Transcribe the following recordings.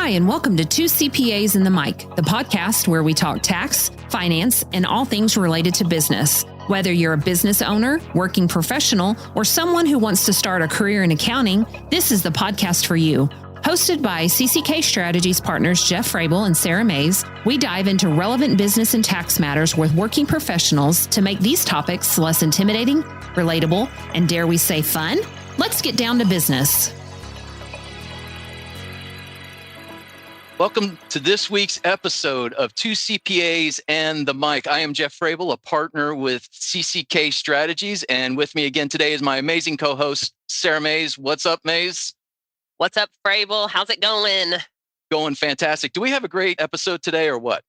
Hi, and welcome to Two CPAs and the Mic, the podcast where we talk tax, finance, and all things related to business. Whether you're a business owner, working professional, or someone who wants to start a career in accounting, this is the podcast for you. Hosted by CCK Strategies partners Jeff Frable and Sarah Mays, we dive into relevant business and tax matters with working professionals to make these topics less intimidating, relatable, and dare we say fun? Let's get down to business. Welcome to this week's episode of Two CPAs and the Mic. I am Jeff Frable, a partner with CCK Strategies, and with me again today is my amazing co-host, Sarah Mays. What's up, Mays? What's up, Frable? How's it going? Going fantastic. Do we have a great episode today or what?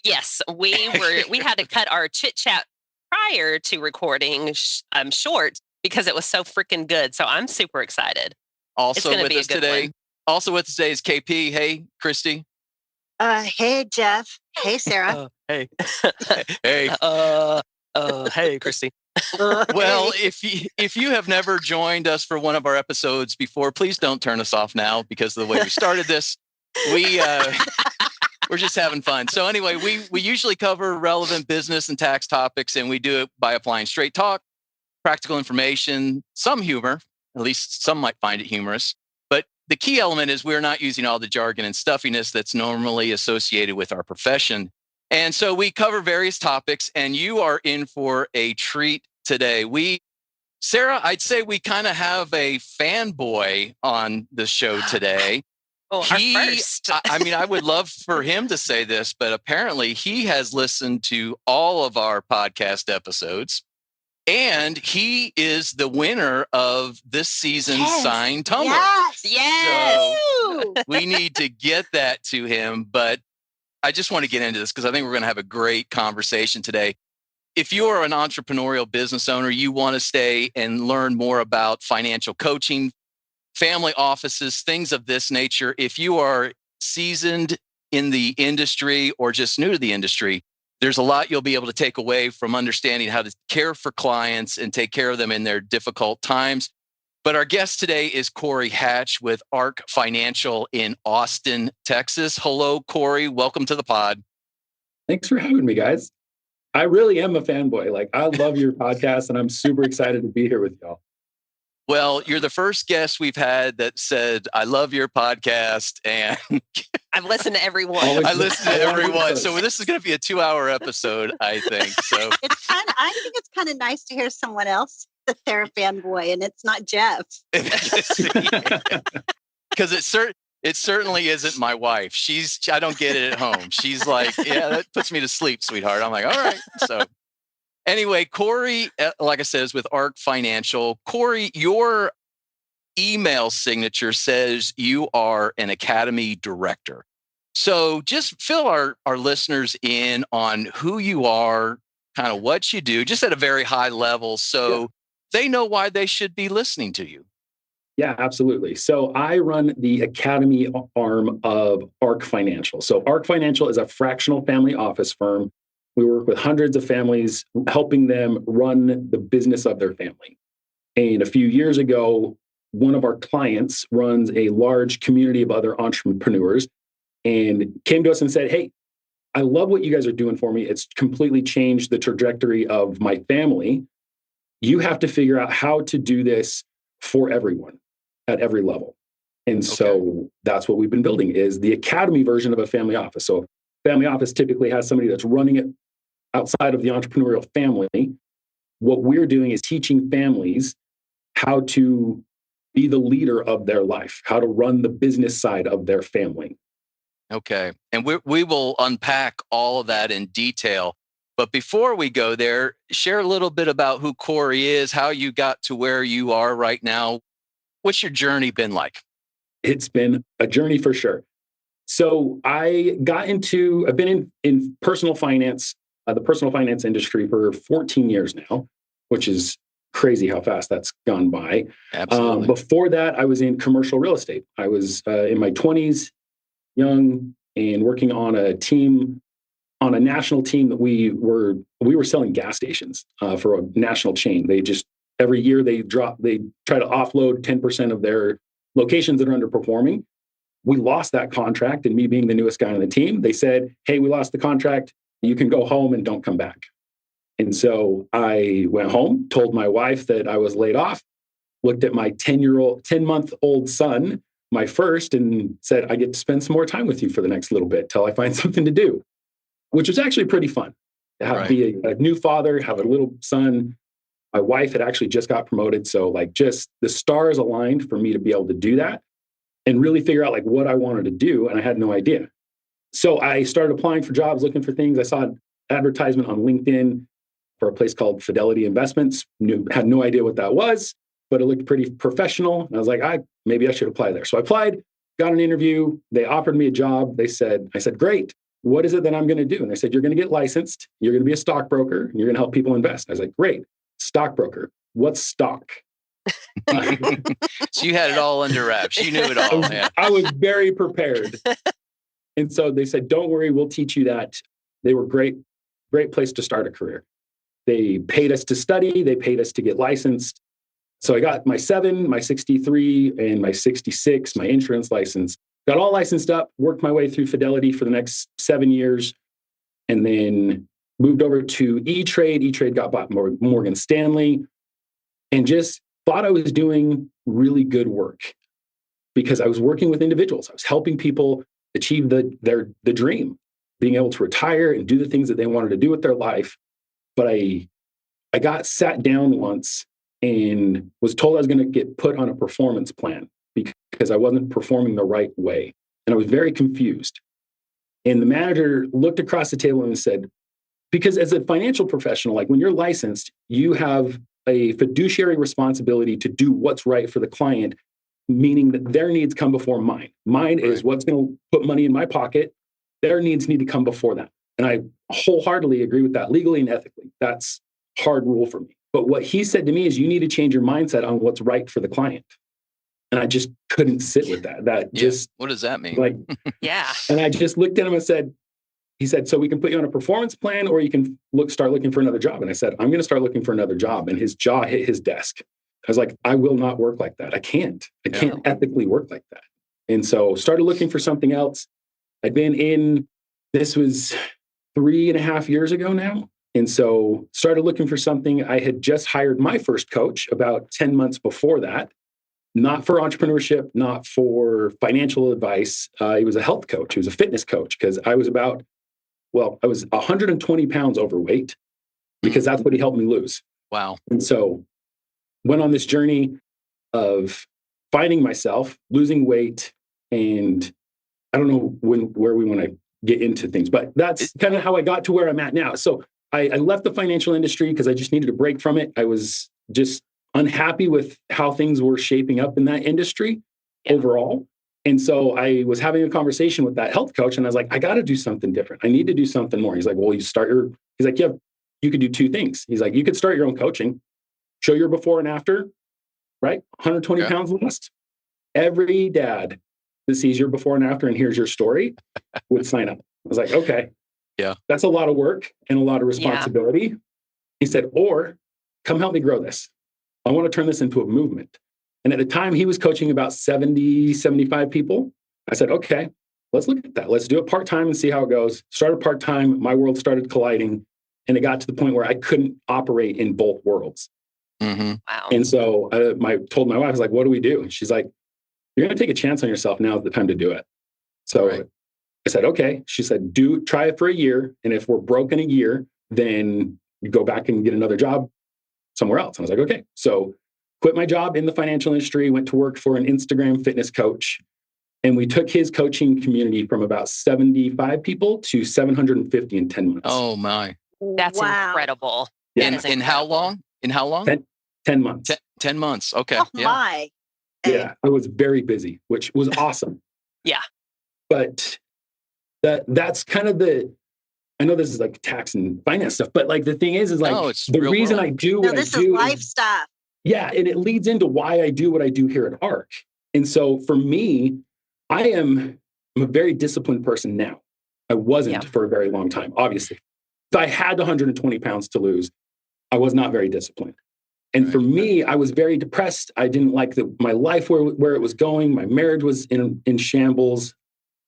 Yes, we had to cut our chit chat prior to recording short because it was so freaking good. So I'm super excited. Also with us today is KP. Hey, Christy. Hey, Jeff. Hey, Sarah. Hey. Hey, Christy. Well, if you have never joined us for one of our episodes before, please don't turn us off now because of the way we started this. We're just having fun. So anyway, we usually cover relevant business and tax topics, and we do it by applying straight talk, practical information, some humor. At least some might find it humorous. But the key element is we're not using all the jargon and stuffiness that's normally associated with our profession. And so we cover various topics, and you are in for a treat today. Sarah, I'd say we kind of have a fanboy on the show today. Oh, our first. I would love for him to say this, but apparently he has listened to all of our podcast episodes, and he is the winner of this season's signed tumbler. Yes. So we need to get that to him, but I just want to get into this because I think we're going to have a great conversation today. If you are an entrepreneurial business owner, you want to stay and learn more about financial coaching, family offices, things of this nature. If you are seasoned in the industry or just new to the industry, there's a lot you'll be able to take away from understanding how to care for clients and take care of them in their difficult times. But our guest today is Cory Hatch with Ark Financial in Austin, Texas. Hello, Cory. Welcome to the pod. Thanks for having me, guys. I really am a fanboy. I love your podcast, and I'm super excited to be here with y'all. Well, you're the first guest we've had that said, I love your podcast. And I've listened to everyone. I listened to everyone. So this is going to be a 2-hour episode, I think. So I think it's kind of nice to hear someone else that they're a fanboy, and it's not Jeff. Because it certainly isn't my wife. I don't get it at home. She's like, yeah, that puts me to sleep, sweetheart. I'm like, all right. So anyway, Cory, like I said, is with Ark Financial. Cory, your email signature says you are an academy director. So just fill our listeners in on who you are, kind of what you do, just at a very high level, so they know why they should be listening to you. Yeah, absolutely. So I run the academy arm of Ark Financial. So Ark Financial is a fractional family office firm. We work with hundreds of families, helping them run the business of their family. And a few years ago, one of our clients runs a large community of other entrepreneurs and came to us and said, hey, I love what you guys are doing for me. It's completely changed the trajectory of my family. You have to figure out how to do this for everyone at every level. And so that's what we've been building, is the academy version of a family office. So family office typically has somebody that's running it outside of the entrepreneurial family. What we're doing is teaching families how to be the leader of their life, how to run the business side of their family. Okay. And we will unpack all of that in detail. But before we go there, share a little bit about who Cory is, how you got to where you are right now. What's your journey been like? It's been a journey for sure. So I've been in personal finance, the personal finance industry for 14 years now, which is crazy how fast that's gone by. Absolutely. Before that, I was in commercial real estate. I was in my 20s, young, and working on a national team that we were selling gas stations for a national chain. Every year they try to offload 10% of their locations that are underperforming. we lost that contract. And me being the newest guy on the team, they said, hey, we lost the contract. You can go home and don't come back. And so I went home, told my wife that I was laid off, looked at my 10-month-old son, my first, and said, I get to spend some more time with you for the next little bit till I find something to do, which was actually pretty fun. Be a new father, have a little son. My wife had actually just got promoted. So like just the stars aligned for me to be able to do that and really figure out like what I wanted to do. And I had no idea. So I started applying for jobs, looking for things. I saw an advertisement on LinkedIn for a place called Fidelity Investments. Had no idea what that was, but it looked pretty professional. And I was like, maybe I should apply there. So I applied, got an interview. They offered me a job. I said, great. What is it that I'm going to do? And they said, you're going to get licensed. You're going to be a stockbroker. And you're going to help people invest. I was like, great. Stockbroker. What's stock? So you had it all under wraps. You knew it all. Man. I was very prepared. And so they said, don't worry, we'll teach you that. They were great place to start a career. They paid us to study. They paid us to get licensed. So I got my 7, my 63, and my 66, my insurance license. Got all licensed up, worked my way through Fidelity for the next 7 years, and then moved over to E-Trade. E-Trade got bought by Morgan Stanley, and just thought I was doing really good work because I was working with individuals. I was helping people achieve the dream, being able to retire and do the things that they wanted to do with their life. But I got sat down once and was told I was going to get put on a performance plan because I wasn't performing the right way. And I was very confused. And the manager looked across the table and said, because as a financial professional, like when you're licensed, you have a fiduciary responsibility to do what's right for the client, meaning that their needs come before mine. Mine is what's going to put money in my pocket. Their needs need to come before that. And I wholeheartedly agree with that legally and ethically. That's a hard rule for me. But what he said to me is you need to change your mindset on what's right for the client. And I just couldn't sit with that. Just what does that mean? Like, Yeah. And I just looked at him and said, he said, so we can put you on a performance plan or you can start looking for another job. And I said, I'm going to start looking for another job. And his jaw hit his desk. I was like, I will not work like that. I can't ethically work like that. And so started looking for something else. This was 3.5 years ago now. And so started looking for something. I had just hired my first coach about 10 months before that, not for entrepreneurship, not for financial advice. He was a health coach. He was a fitness coach because I was 120 pounds overweight because that's what he helped me lose. Wow. And so went on this journey of finding myself, losing weight, and I don't know where we want to get into things, but that's kind of how I got to where I'm at now. So I left the financial industry because I just needed a break from it. I was just unhappy with how things were shaping up in that industry overall. And so I was having a conversation with that health coach and I was like, I got to do something different. I need to do something more. He's like, well, he's like, yeah, you could do 2 things. He's like, you could start your own coaching, show your before and after, right? 120 pounds lost. Every dad that sees your before and after and hears your story would sign up. I was like, okay, that's a lot of work and a lot of responsibility. Yeah. He said, or come help me grow this. I want to turn this into a movement. And at the time he was coaching about 70, 75 people. I said, okay, let's look at that. Let's do it part-time and see how it goes. Started part-time. My world started colliding. And it got to the point where I couldn't operate in both worlds. Mm-hmm. Wow. And so I told my wife, I was like, what do we do? And she's like, you're going to take a chance on yourself. Now's the time to do it. So I said, okay. She said, try it for a year. And if we're broke in a year, then you go back and get another job somewhere else. And I was like, okay. So quit my job in the financial industry, went to work for an Instagram fitness coach. And we took his coaching community from about 75 people to 750 in 10 months. Oh my. That's incredible. Yeah. In how long? 10 months. 10 months. Okay. Oh my. Yeah. I was very busy, which was awesome. Yeah. But that's kind of I know this is like tax and finance stuff, but like the thing is like the reason world. I do what I do. This is life stuff. Yeah. And it leads into why I do what I do here at Ark. And so for me, I'm a very disciplined person now. I wasn't for a very long time, obviously. If I had 120 pounds to lose, I was not very disciplined. And for me, I was very depressed. I didn't like my life where it was going. My marriage was in shambles.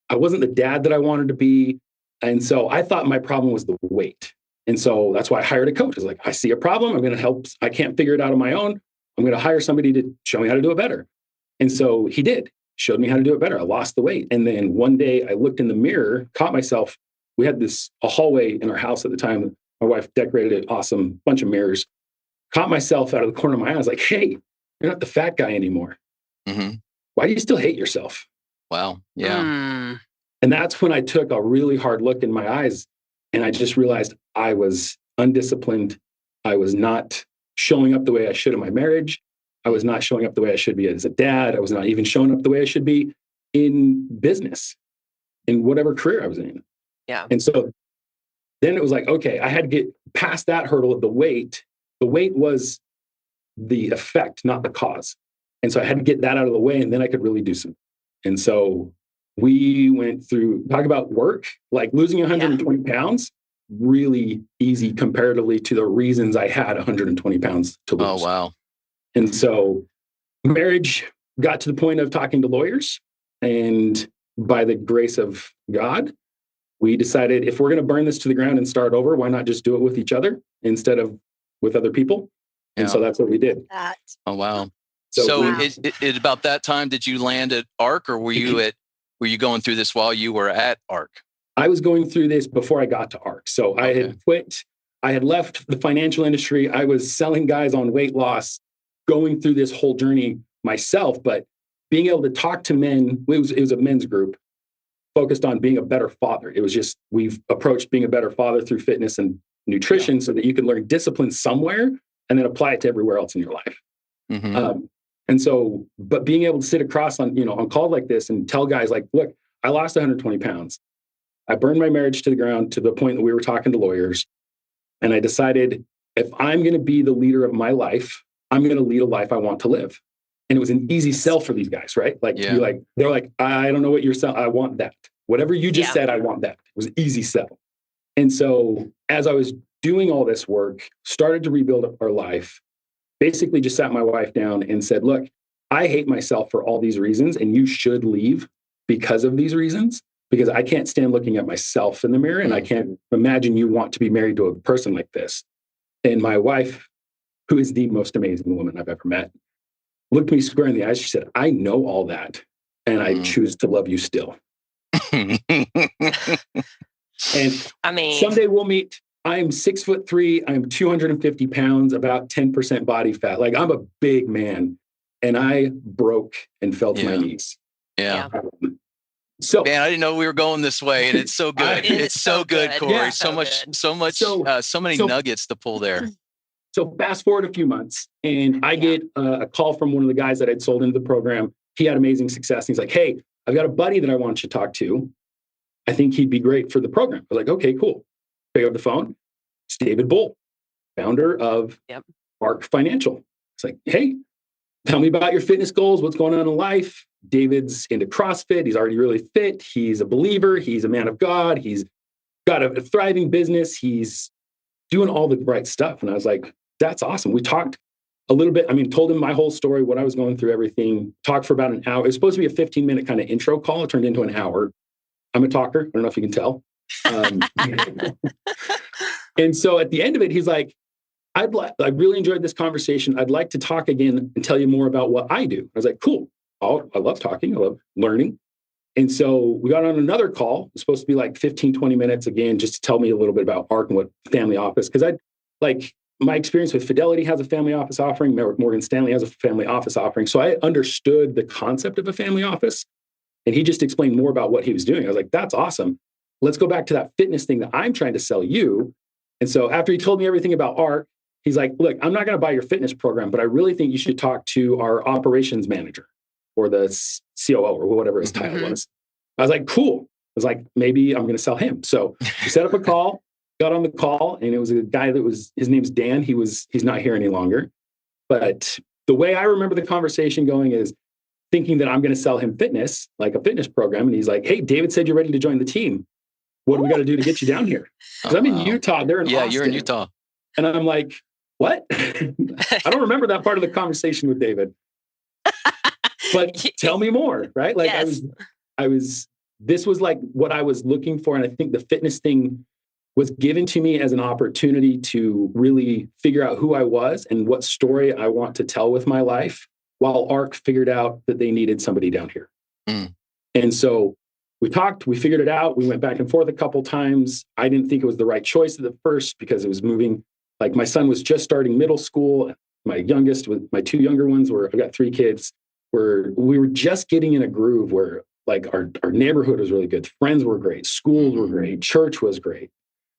I wasn't the dad that I wanted to be. And so I thought my problem was the weight. And so that's why I hired a coach. I was like, I see a problem. I'm going to help. I can't figure it out on my own. I'm going to hire somebody to show me how to do it better. And so he did, showed me how to do it better. I lost the weight. And then one day I looked in the mirror, caught myself. We had a hallway in our house at the time. My wife decorated it, awesome, bunch of mirrors. Caught myself out of the corner of my eye. I was like, hey, you're not the fat guy anymore. Mm-hmm. Why do you still hate yourself? Wow. Yeah. And that's when I took a really hard look in my eyes. And I just realized I was undisciplined. I was not showing up the way I should in my marriage. I was not showing up the way I should be as a dad. I was not even showing up the way I should be in business, in whatever career I was in. Yeah. And so then it was like, okay, I had to get past that hurdle of the weight. The weight was the effect, not the cause. And so I had to get that out of the way, and then I could really do something. And so we went through, talk about work, like losing 120 pounds, really easy comparatively to the reasons I had 120 pounds to lose. Oh, wow. And so marriage got to the point of talking to lawyers. And by the grace of God, we decided if we're going to burn this to the ground and start over, why not just do it with each other instead of with other people? And so that's what we did. Oh, wow. So wow. It about that time, did you land at Ark, or were you going through this while you were at Ark? I was going through this before I got to Ark. So I had quit. I had left the financial industry. I was selling guys on weight loss, going through this whole journey myself, but being able to talk to men, it was a men's group focused on being a better father. It was just, we've approached being a better father through fitness and nutrition so that you can learn discipline somewhere and then apply it to everywhere else in your life. Mm-hmm. And so, but being able to sit across on calls like this and tell guys like, look, I lost 120 pounds. I burned my marriage to the ground to the point that we were talking to lawyers. And I decided if I'm going to be the leader of my life, I'm going to lead a life I want to live. And it was an easy sell for these guys, right? Like, to be like, they're like, I don't know what you're selling. I want that. Whatever you just said, I want that. It was an easy sell. And so as I was doing all this work, started to rebuild our life, basically just sat my wife down and said, look, I hate myself for all these reasons, and you should leave because of these reasons, because I can't stand looking at myself in the mirror, and I can't imagine you want to be married to a person like this. And my wife, who is the most amazing woman I've ever met, looked me square in the eyes. She said, I know all that, and I choose to love you still. And I mean, someday we'll meet. I'm 6'3". I'm 250 pounds, about 10% body fat. Like, I'm a big man, and I broke and fell to my knees. Yeah. So, man, I didn't know we were going this way, and it's so good. It's so good, Cory. Yeah, so many nuggets to pull there. So fast forward a few months, and I get a call from one of the guys that I'd sold into the program. He had amazing success. He's like, hey, I've got a buddy that I want you to talk to. I think he'd be great for the program. I was like, okay, cool. Pick up the phone. It's David Bull, founder of Ark Financial. It's like, hey, tell me about your fitness goals. What's going on in life? David's into CrossFit. He's already really fit. He's a believer. He's a man of God. He's got a thriving business. He's doing all the right stuff. And I was like, that's awesome. We talked a little bit. I mean, told him my whole story, what I was going through, everything. Talked for about an hour. It was supposed to be a 15-minute kind of intro call. It turned into an hour. I'm a talker. I don't know if you can tell. And so at the end of it, he's like, I really enjoyed this conversation. I'd like to talk again and tell you more about what I do. I was like, cool. I love talking. I love learning. And so we got on another call. It was supposed to be like 15, 20 minutes again, just to tell me a little bit about Ark and what family office. Because my experience with Fidelity has a family office offering. Morgan Stanley has a family office offering. So I understood the concept of a family office. And he just explained more about what he was doing. I was like, that's awesome. Let's go back to that fitness thing that I'm trying to sell you. And so after he told me everything about Ark, he's like, look, I'm not going to buy your fitness program, but I really think you should talk to our operations manager or the COO or whatever his title was. I was like, cool. I was like, maybe I'm going to sell him. So we set up a call, got on the call, and it was a guy his name's Dan. He's not here any longer. But the way I remember the conversation going is thinking that I'm going to sell him fitness, like a fitness program. And he's like, hey, David said you're ready to join the team. What do we got to do to get you down here? Because I'm in Utah. They're in Austin. You're in Utah. And I'm like, what? I don't remember that part of the conversation with David. But tell me more, right? Like Yes. this was like what I was looking for. And I think the fitness thing was given to me as an opportunity to really figure out who I was and what story I want to tell with my life, while Ark figured out that they needed somebody down here. Mm. And so we talked, we figured it out. We went back and forth a couple times. I didn't think it was the right choice at the first because it was moving. Like my son was just starting middle school. My youngest, with my two younger ones, I've got 3 kids, we were just getting in a groove where like our neighborhood was really good. Friends were great. Schools were great. Church was great.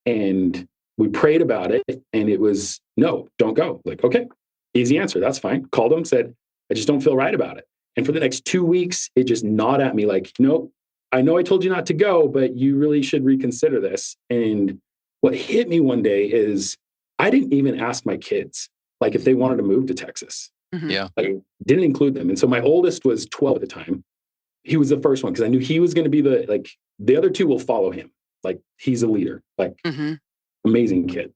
And we prayed about it and it was, no, don't go. Like, okay, easy answer. That's fine. Called him, said, I just don't feel right about it. And for the next 2 weeks, it just gnawed at me like, no, I know I told you not to go, but you really should reconsider this. And what hit me one day is I didn't even ask my kids, like if they wanted to move to Texas. Mm-hmm. Yeah. I didn't include them. And so my oldest was 12 at the time. He was the first one because I knew he was going to be the other 2 will follow him. Like he's a leader, like amazing kid.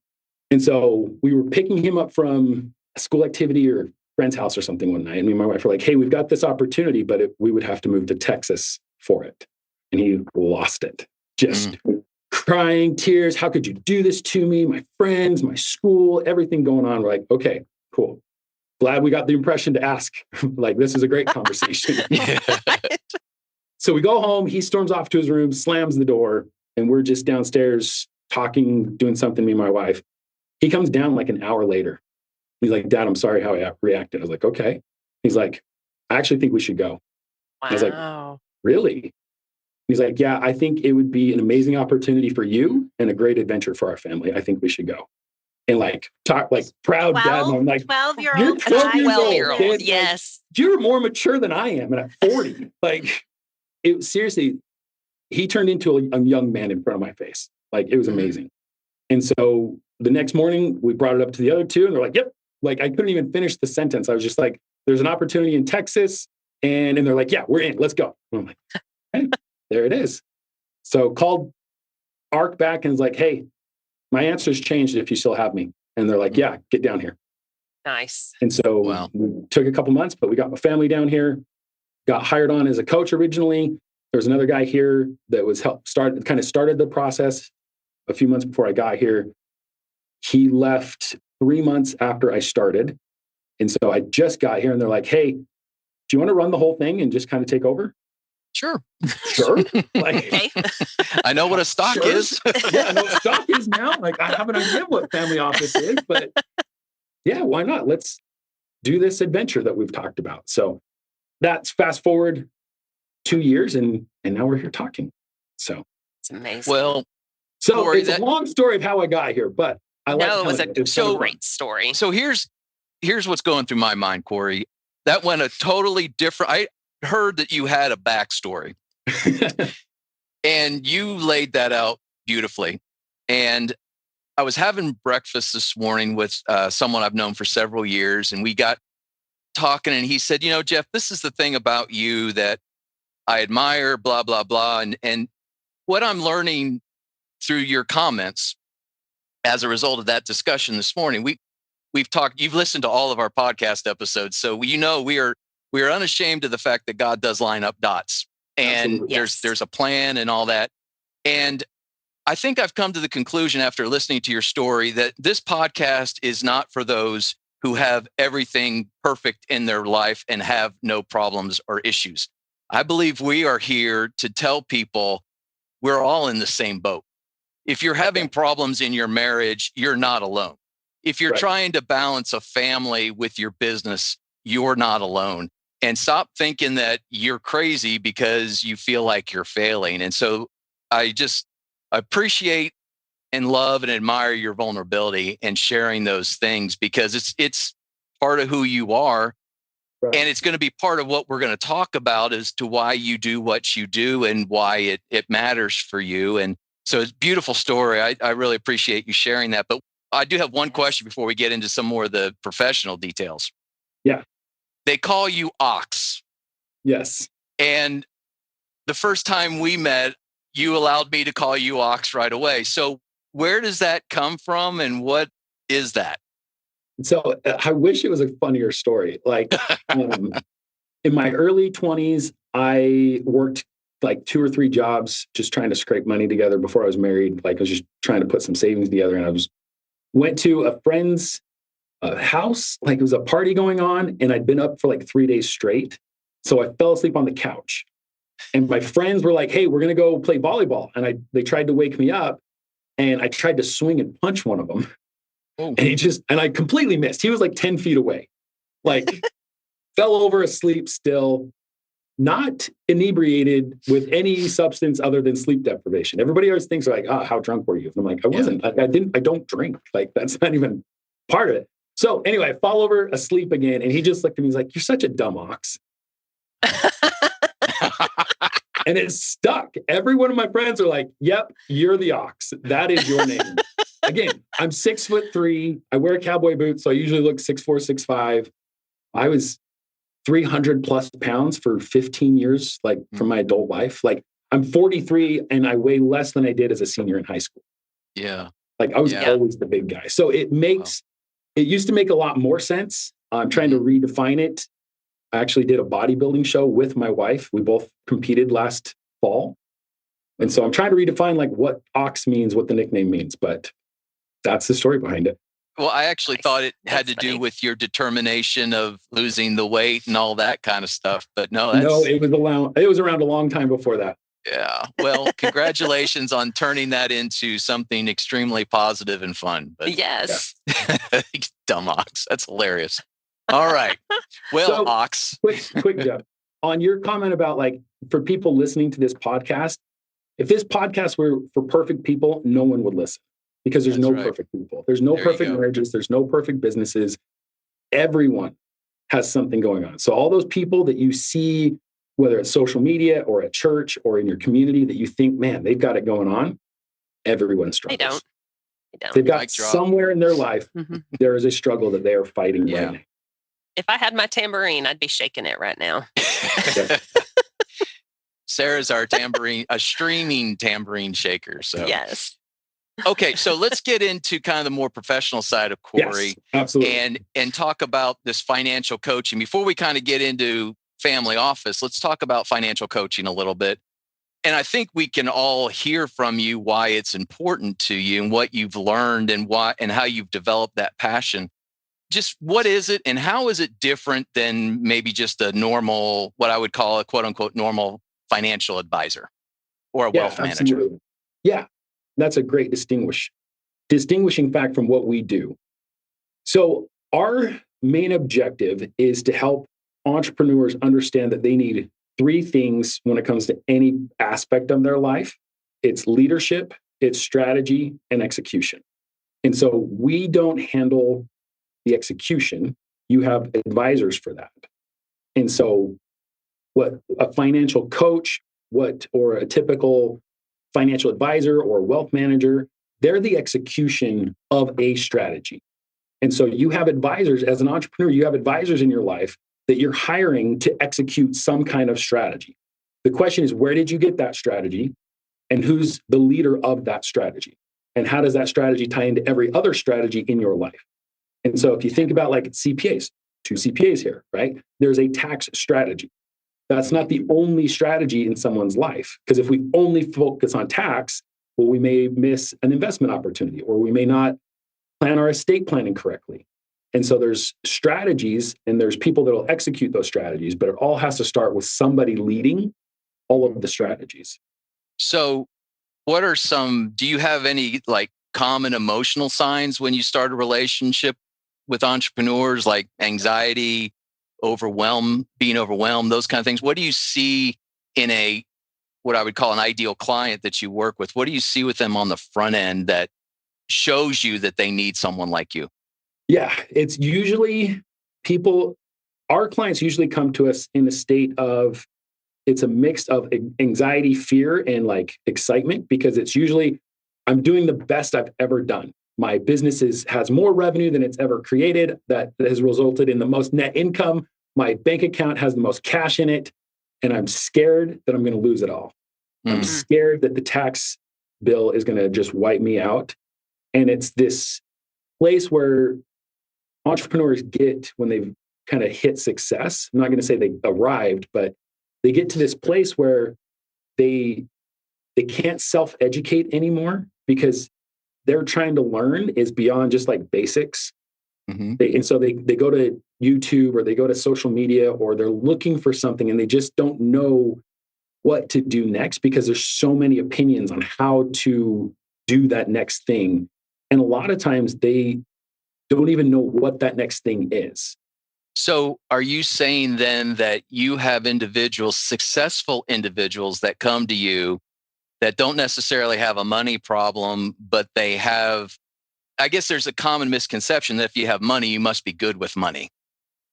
And so we were picking him up from a school activity or friend's house or something one night. And me and my wife were like, hey, we've got this opportunity, but we would have to move to Texas for it. And he lost it, just crying, tears. How could you do this to me? My friends, my school, everything going on. We're like, okay, cool. Glad we got the impression to ask. Like, this is a great conversation. So we go home. He storms off to his room, slams the door, and we're just downstairs talking, doing something, me and my wife. He comes down like an hour later. He's like, Dad, I'm sorry how I reacted. I was like, okay. He's like, I actually think we should go. Wow. I was like, really? He's like, yeah, I think it would be an amazing opportunity for you and a great adventure for our family. I think we should go. And like, talk like proud dad. And I'm like, 12-year-old. you're 12-year-old. Old. Yes. Like, you're more mature than I am. And at 40, like it seriously, he turned into a young man in front of my face. Like it was amazing. And so the next morning we brought it up to the other 2 and they're like, yep. Like I couldn't even finish the sentence. I was just like, there's an opportunity in Texas. And they're like, yeah, we're in, let's go. And I'm like, hey, there it is. So called Ark back and was like, hey, my answer's changed if you still have me. And they're like, yeah, get down here. Nice. And so we took a couple months, but we got my family down here, got hired on as a coach originally. There was another guy here that was started the process a few months before I got here. He left 3 months after I started. And so I just got here and they're like, hey, do you want to run the whole thing and just kind of take over? Sure. Like, Okay. I know what a stock is. Yeah, I know what stock is now. Like I have an idea of what family office is, but yeah, why not? Let's do this adventure that we've talked about. So that's fast forward 2 years and now we're here talking. So it's amazing. Well, so Cory, it's a long story of how I got here, but it was a great story. So here's what's going through my mind, Cory. That went a totally different. I heard that you had a backstory and you laid that out beautifully. And I was having breakfast this morning with someone I've known for several years, and we got talking, and he said, Jeff, this is the thing about you that I admire, blah, blah, blah. And what I'm learning through your comments as a result of that discussion this morning, we've talked, you've listened to all of our podcast episodes. So we are unashamed of the fact that God does line up dots, and there's a plan and all that. And I think I've come to the conclusion after listening to your story that this podcast is not for those who have everything perfect in their life and have no problems or issues. I believe we are here to tell people we're all in the same boat. If you're having problems in your marriage, you're not alone. If you're trying to balance a family with your business, you're not alone. And stop thinking that you're crazy because you feel like you're failing. And so I just appreciate and love and admire your vulnerability and sharing those things, because it's part of who you are. Right. And it's going to be part of what we're going to talk about as to why you do what you do and why it matters for you. And so it's a beautiful story. I really appreciate you sharing that. But I do have one question before we get into some more of the professional details. Yeah. They call you Ox. Yes. And the first time we met, you allowed me to call you Ox right away. So where does that come from and what is that? So I wish it was a funnier story. Like in my early 20s, I worked like 2 or 3 jobs just trying to scrape money together before I was married. Like I was just trying to put some savings together, and went to a friend's house. Like it was a party going on, and I'd been up for like 3 days straight. So I fell asleep on the couch, and my friends were like, "Hey, we're going to go play volleyball." And they tried to wake me up, and I tried to swing and punch one of them. Oh. And I completely missed. He was like 10 feet away, like fell over asleep still, not inebriated with any substance other than sleep deprivation. Everybody always thinks like, "Oh, how drunk were you?" And I'm like, I wasn't. I don't drink. Like that's not even part of it. So anyway, I fall over asleep again, and he just looked at me. He's like, "You're such a dumb ox." And it stuck. Every one of my friends are like, "Yep, you're the ox. That is your name." Again, I'm 6'3". I wear cowboy boots, so I usually look 6'4", 6'5". I was 300 plus pounds for 15 years, like from my adult life. Like I'm 43 and I weigh less than I did as a senior in high school. Yeah. Like I was always the big guy. So it used to make a lot more sense. I'm trying to redefine it. I actually did a bodybuilding show with my wife. We both competed last fall. And so I'm trying to redefine like what ox means, what the nickname means, but that's the story behind it. Well, I actually thought it had to do with your determination of losing the weight and all that kind of stuff. But no, it was around a long time before that. Yeah. Well, congratulations on turning that into something extremely positive and fun. But yes. Dumb ox. That's hilarious. All right. Well, so, ox. quick Jeff, on your comment about like for people listening to this podcast, if this podcast were for perfect people, no one would listen because there's perfect people. There's no perfect marriages. There's no perfect businesses. Everyone has something going on. So all those people that you see, whether it's social media or at church or in your community that you think, man, they've got it going on, everyone struggles. They don't. They've got somewhere in their life, there is a struggle that they are fighting right now. If I had my tambourine, I'd be shaking it right now. Sarah's our a streaming tambourine shaker. So yes. Okay, so let's get into kind of the more professional side of Cory, absolutely, and talk about this financial coaching. Before we kind of get into family office, let's talk about financial coaching a little bit. And I think we can all hear from you why it's important to you and what you've learned and how you've developed that passion. Just what is it and how is it different than maybe just a normal, what I would call a quote unquote normal financial advisor or a wealth manager? Yeah, that's a great distinguishing fact from what we do. So our main objective is to help entrepreneurs understand that they need 3 things when it comes to any aspect of their life. It's leadership, it's strategy, and execution. And so we don't handle the execution. You have advisors for that. And so what a financial coach, or a typical financial advisor or wealth manager, they're the execution of a strategy. And so you have advisors as an entrepreneur, you have advisors in your life that you're hiring to execute some kind of strategy. The question is, where did you get that strategy? And who's the leader of that strategy? And how does that strategy tie into every other strategy in your life? And so if you think about like CPAs, 2 CPAs here, right? There's a tax strategy. That's not the only strategy in someone's life. Because if we only focus on tax, well, we may miss an investment opportunity, or we may not plan our estate planning correctly. And so there's strategies and there's people that will execute those strategies, but it all has to start with somebody leading all of the strategies. So what are do you have any like common emotional signs when you start a relationship with entrepreneurs, like anxiety, being overwhelmed, those kind of things? What do you see in what I would call an ideal client that you work with? What do you see with them on the front end that shows you that they need someone like you? Yeah, it's usually our clients usually come to us in a state of, it's a mix of anxiety, fear, and like excitement, because it's usually, I'm doing the best I've ever done. My business has more revenue than it's ever created. That has resulted in the most net income. My bank account has the most cash in it. And I'm scared that I'm going to lose it all. I'm scared that the tax bill is going to just wipe me out. And it's this place where entrepreneurs get when they've kind of hit success. I'm not going to say they arrived, but they get to this place where they can't self-educate anymore because they're trying to learn is beyond just like basics. And so they go to YouTube or they go to social media or they're looking for something and they just don't know what to do next because there's so many opinions on how to do that next thing. And a lot of times they don't even know what that next thing is. So are you saying then that you have individuals, successful individuals that come to you that don't necessarily have a money problem, but they have, I guess there's a common misconception that if you have money, you must be good with money.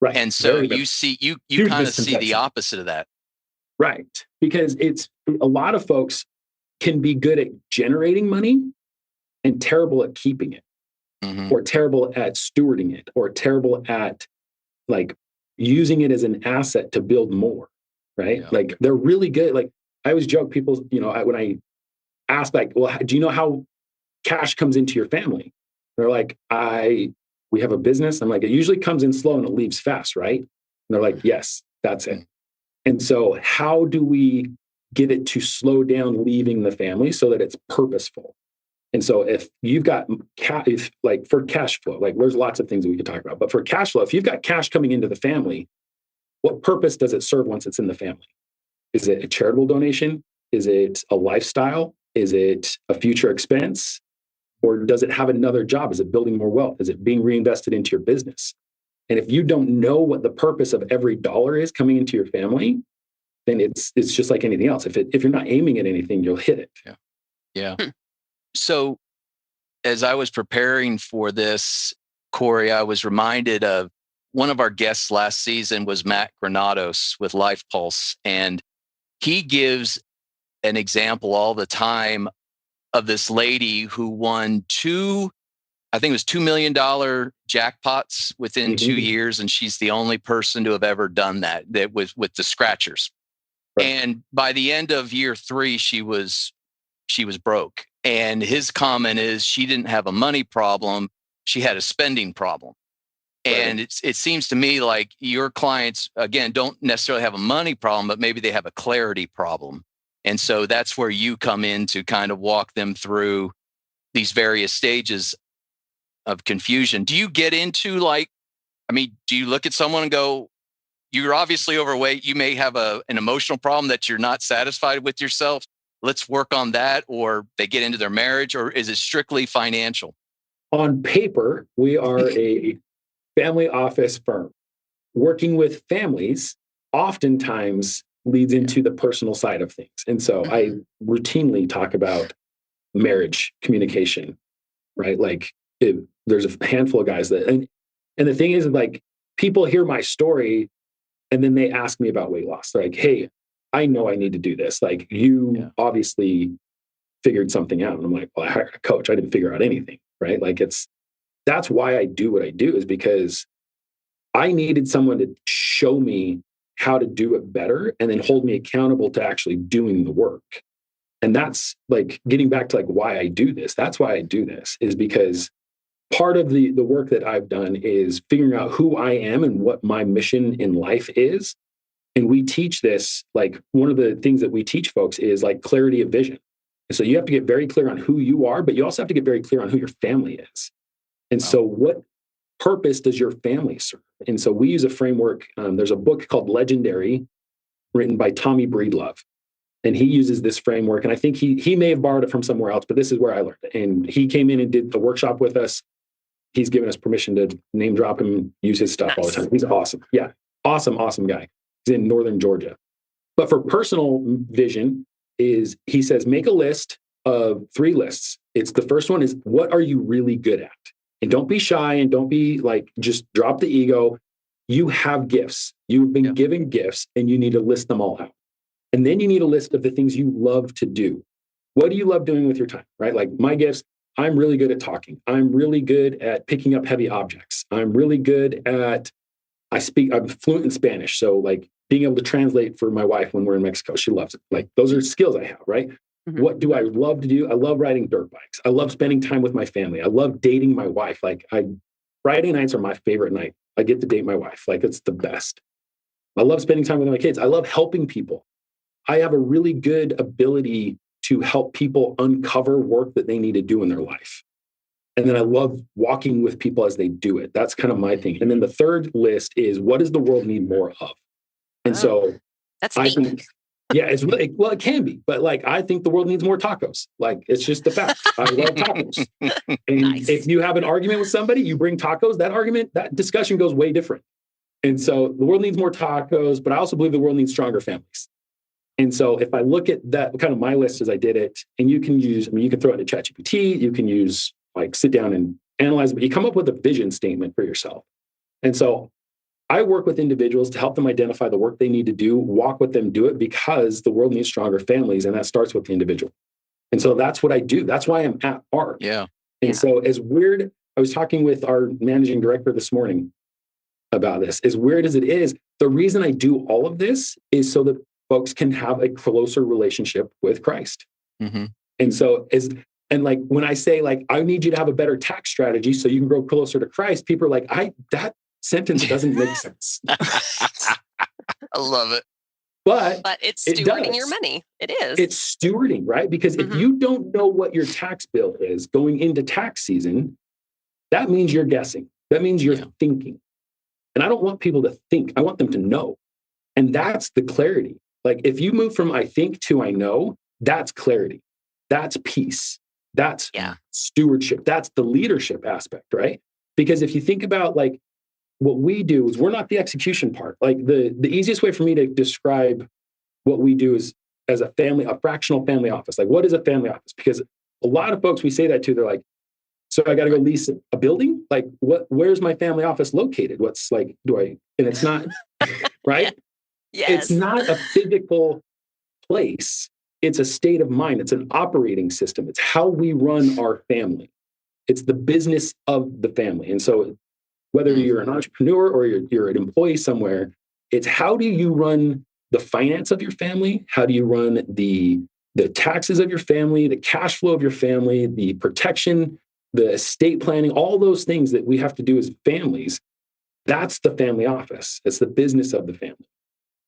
Right. And so you see, you kind of see the opposite of that. Right. Because it's a lot of folks can be good at generating money and terrible at keeping it, or terrible at stewarding it, or terrible at like using it as an asset to build more. Right. Yeah. Like they're really good. Like I always joke people, when I ask like, well, do you know how cash comes into your family? They're like, we have a business. I'm like, it usually comes in slow and it leaves fast, right? And they're like, yes, that's it. And so how do we get it to slow down leaving the family so that it's purposeful? And so if you've got for cash flow, like there's lots of things that we could talk about, but for cash flow, if you've got cash coming into the family, what purpose does it serve once it's in the family? Is it a charitable donation? Is it a lifestyle? Is it a future expense? Or does it have another job? Is it building more wealth? Is it being reinvested into your business? And if you don't know what the purpose of every dollar is coming into your family, then it's just like anything else. If you're not aiming at anything, you'll hit it. Yeah. So as I was preparing for this, Cory, I was reminded of one of our guests last season was Matt Granados with Life Pulse. And he gives an example all the time of this lady who won $2 million jackpots within 2 years. And she's the only person to have ever done that was with the scratchers. Right. And by the end of year 3, she was broke. And his comment is she didn't have a money problem. She had a spending problem. Right. And it seems to me like your clients, again, don't necessarily have a money problem, but maybe they have a clarity problem. And so that's where you come in to kind of walk them through these various stages of confusion. Do you get into do you look at someone and go, you're obviously overweight. You may have an emotional problem that you're not satisfied with yourself. Let's work on that. Or they get into their marriage, or is it strictly financial? On paper, we are a family office firm. Working with families oftentimes leads into the personal side of things. And so I routinely talk about marriage communication, right? Like there's a handful of guys and the thing is like people hear my story and then they ask me about weight loss. They're like, hey, I know I need to do this. Like you obviously figured something out. And I'm like, well, I hired a coach. I didn't figure out anything, right? Like that's why I do what I do, is because I needed someone to show me how to do it better and then hold me accountable to actually doing the work. And that's like getting back to like why I do this. That's why I do this, is because part of the work that I've done is figuring out who I am and what my mission in life is. And we teach this, like one of the things that we teach folks is like clarity of vision. And so you have to get very clear on who you are, but you also have to get very clear on who your family is. And so what purpose does your family serve? And so we use a framework. There's a book called Legendary written by Tommy Breedlove. And he uses this framework. And I think he may have borrowed it from somewhere else, but this is where I learned it. And he came in and did the workshop with us. He's given us permission to name drop him, use his stuff all the time. He's awesome. Yeah. Awesome guy. He's in Northern Georgia. But for personal vision he says, make a list of 3 lists. The first one is, what are you really good at? And don't be shy and don't be like, just drop the ego. You have gifts. You've been given gifts and you need to list them all out. And then you need a list of the things you love to do. What do you love doing with your time, right? Like my gifts, I'm really good at talking. I'm really good at picking up heavy objects. I'm really good at, I'm fluent in Spanish. So like being able to translate for my wife when we're in Mexico, she loves it. Like those are skills I have, right? What do I love to do? I love riding dirt bikes. I love spending time with my family. I love dating my wife. Like Friday nights are my favorite night. I get to date my wife. Like, it's the best. I love spending time with my kids. I love helping people. I have a really good ability to help people uncover work that they need to do in their life. And then I love walking with people as they do it. That's kind of my thing. And then the third list is, what does the world need more of? And so that's I deep. think, yeah, it's really, well, it can be, but like, I think the world needs more tacos. Like, it's just the fact. I love tacos. And Nice. if you have an argument with somebody, you bring tacos, that discussion goes way different. And so the world needs more tacos, but I also believe the world needs stronger families. And so if I look at that, kind of my list as I did it, and you can use, you can throw it into ChatGPT, you can use, like, sit down and analyze it, but you come up with a vision statement for yourself. And so I work with individuals to help them identify the work they need to do, walk with them, do it, because the world needs stronger families. And that starts with the individual. And so that's what I do. That's why I'm at Ark. Yeah. And so as weird, I was talking with our managing director this morning about this, as weird as it is, the reason I do all of this is so that folks can have a closer relationship with Christ. Mm-hmm. And so like when I say, like, I need you to have a better tax strategy so you can grow closer to Christ, people are like, that sentence doesn't make sense. I love it. But it's stewarding your money. It is. It's stewarding, right? Because if you don't know what your tax bill is going into tax season, that means you're guessing. That means you're thinking. And I don't want people to think. I want them to know. And that's the clarity. Like, if you move from I think to I know, that's clarity. That's peace. That's stewardship. That's the leadership aspect, right? Because if you think about, like, what we do is, we're not the execution part. Like, the easiest way for me to describe what we do is as a fractional family office. Like, what is a family office? Because a lot of folks we say that to, they're like, so I got to go lease a building? Like, where's my family office located? What's, like, and it's not, right? Yes. It's not a physical place. It's a state of mind. It's an operating system. It's how we run our family. It's the business of the family. And so whether you're an entrepreneur or you're an employee somewhere, it's how do you run the finance of your family? How do you run the taxes of your family, the cash flow of your family, the protection, the estate planning, all those things that we have to do as families? That's the family office. It's the business of the family.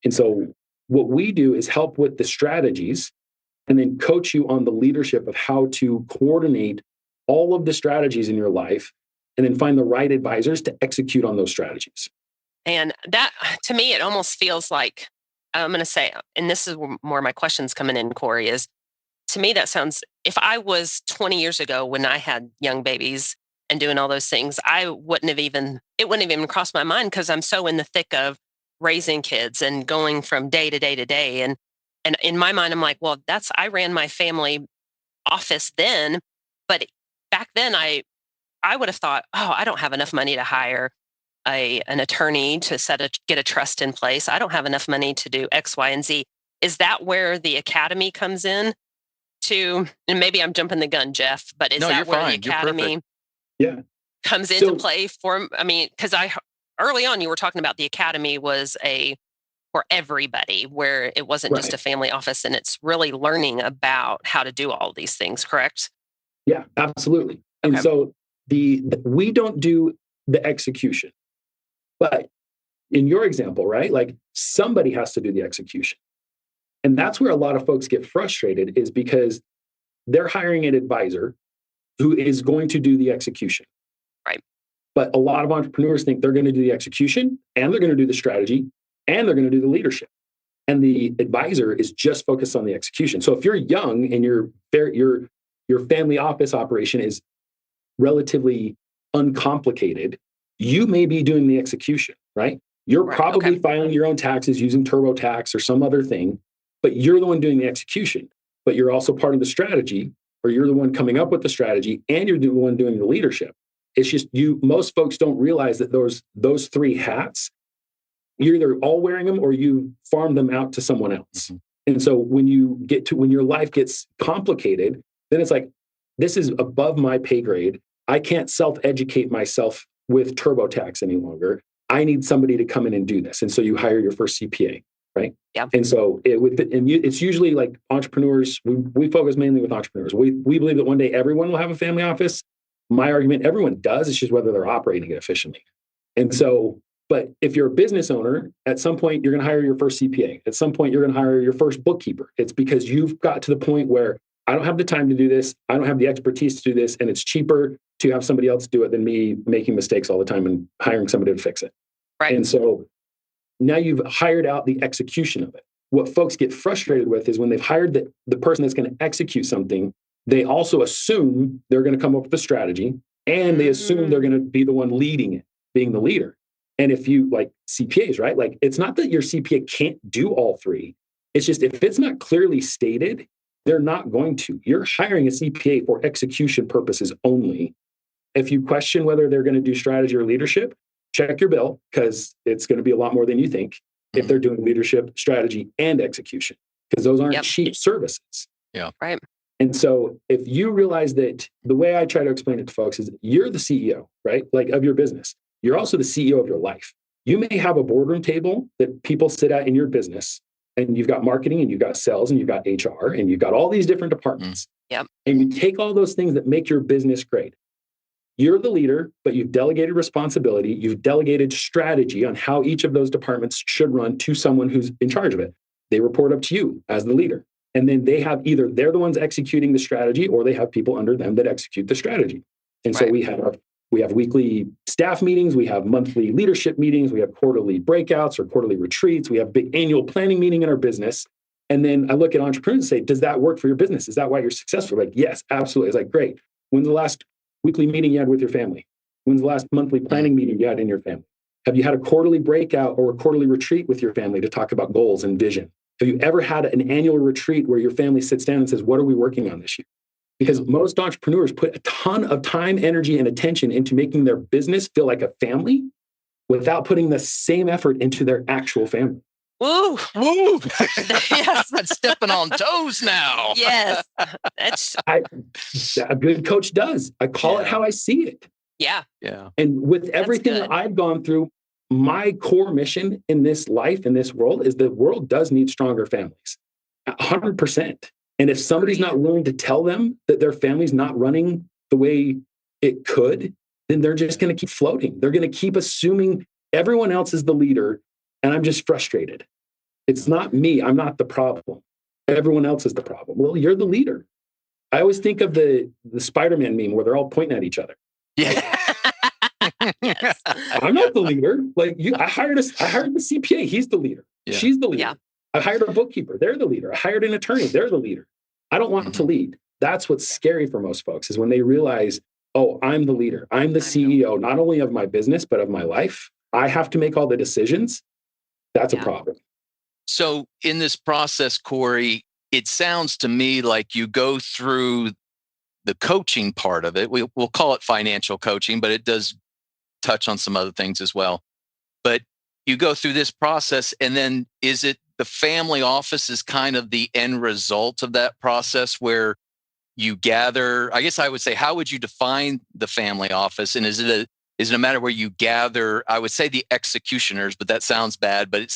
And so what we do is help with the strategies and then coach you on the leadership of how to coordinate all of the strategies in your life, and then find the right advisors to execute on those strategies. And that, to me, it almost feels like, I'm going to say, and this is where my question's coming in, Cory, is, to me, that sounds, if I was 20 years ago when I had young babies and doing all those things, it wouldn't have even crossed my mind, because I'm so in the thick of raising kids and going from day to day to day. And in my mind, I'm like, well, I ran my family office then, but back then I would have thought, oh, I don't have enough money to hire an attorney to get a trust in place. I don't have enough money to do X, Y, and Z. Is that where the academy comes in to, and maybe I'm jumping the gun, Jeff, but is that where the academy comes into play for, because early on you were talking about the academy was for everybody, where it wasn't just a family office, and it's really learning about how to do all these things, correct? Yeah, absolutely. Okay. And so we don't do the execution, but in your example, right? Like, somebody has to do the execution. And that's where a lot of folks get frustrated, is because they're hiring an advisor who is going to do the execution. Right. But a lot of entrepreneurs think they're going to do the execution, and they're going to do the strategy, and they're going to do the leadership. And the advisor is just focused on the execution. So if you're young and your family office operation is relatively uncomplicated, you may be doing the execution, right? You're probably filing your own taxes using TurboTax or some other thing, but you're the one doing the execution. But you're also part of the strategy, or you're the one coming up with the strategy, and you're the one doing the leadership. It's just most folks don't realize that those three hats, you're either all wearing them or you farm them out to someone else. Mm-hmm. And so when your life gets complicated, then it's like, this is above my pay grade. I can't self-educate myself with TurboTax any longer. I need somebody to come in and do this. And so you hire your first CPA, right? Yeah. And so it's usually like entrepreneurs. We focus mainly with entrepreneurs. We believe that one day everyone will have a family office. My argument, everyone does. It's just whether they're operating it efficiently. And so, but if you're a business owner, at some point, you're going to hire your first CPA. At some point, you're going to hire your first bookkeeper. It's because you've got to the point where I don't have the time to do this. I don't have the expertise to do this. And it's cheaper to have somebody else do it than me making mistakes all the time and hiring somebody to fix it. Right. And so now you've hired out the execution of it. What folks get frustrated with is when they've hired the person that's going to execute something, they also assume they're going to come up with a strategy, and they assume they're going to be the one leading it, being the leader. And if you like CPAs, right? Like, it's not that your CPA can't do all three. It's just if it's not clearly stated, they're not going to. You're hiring a CPA for execution purposes only. If you question whether they're going to do strategy or leadership, check your bill, because it's going to be a lot more than you think if they're doing leadership, strategy, and execution, because those aren't cheap services. Yeah. Right. And so if you realize that, the way I try to explain it to folks is you're the CEO, right? Like, of your business. You're also the CEO of your life. You may have a boardroom table that people sit at in your business, and you've got marketing, and you've got sales, and you've got HR, and you've got all these different departments. Yep. And you take all those things that make your business great. You're the leader, but you've delegated responsibility. You've delegated strategy on how each of those departments should run to someone who's in charge of it. They report up to you as the leader. And then they have either they're the ones executing the strategy, or they have people under them that execute the strategy. And so we have weekly staff meetings, we have monthly leadership meetings, we have quarterly breakouts or quarterly retreats, we have big annual planning meeting in our business. And then I look at entrepreneurs and say, does that work for your business? Is that why you're successful? Like, yes, absolutely. It's like, great. When's the last weekly meeting you had with your family? When's the last monthly planning meeting you had in your family? Have you had a quarterly breakout or a quarterly retreat with your family to talk about goals and vision? Have you ever had an annual retreat where your family sits down and says, what are we working on this year? Because most entrepreneurs put a ton of time, energy, and attention into making their business feel like a family without putting the same effort into their actual family. Woo! Woo! Yes, I'm stepping on toes now. Yes. That's A good coach does. I call it how I see it. Yeah. And with everything that I've gone through, my core mission in this life, in this world, is the world does need stronger families. 100%. And if somebody's not willing to tell them that their family's not running the way it could, then they're just going to keep floating. They're going to keep assuming everyone else is the leader, and I'm just frustrated. It's not me. I'm not the problem. Everyone else is the problem. Well, you're the leader. I always think of the Spider-Man meme where they're all pointing at each other. Yeah. Yes. I'm not the leader. Like, I hired the CPA. He's the leader. Yeah. She's the leader. Yeah. I hired a bookkeeper. They're the leader. I hired an attorney. They're the leader. I don't want to lead. That's what's scary for most folks, is when they realize, oh, I'm the leader. I'm the CEO, not only of my business, but of my life. I have to make all the decisions. That's a problem. So in this process, Cory, it sounds to me like you go through the coaching part of it. We'll call it financial coaching, but it does touch on some other things as well. But you go through this process, and then is it the family office is kind of the end result of that process, where you gather, I guess I would say, how would you define the family office? And is it a matter where you gather, I would say, the executioners, but that sounds bad, but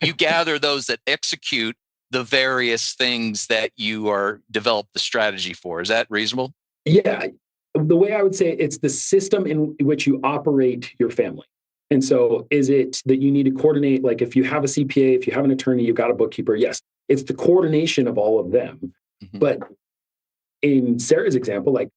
you gather those that execute the various things that you are developed the strategy for. Is that reasonable? Yeah. The way I would say it, it's the system in which you operate your family. And so is it that you need to coordinate, like if you have a CPA, if you have an attorney, you've got a bookkeeper, yes, it's the coordination of all of them. Mm-hmm. But in Sarah's example, like,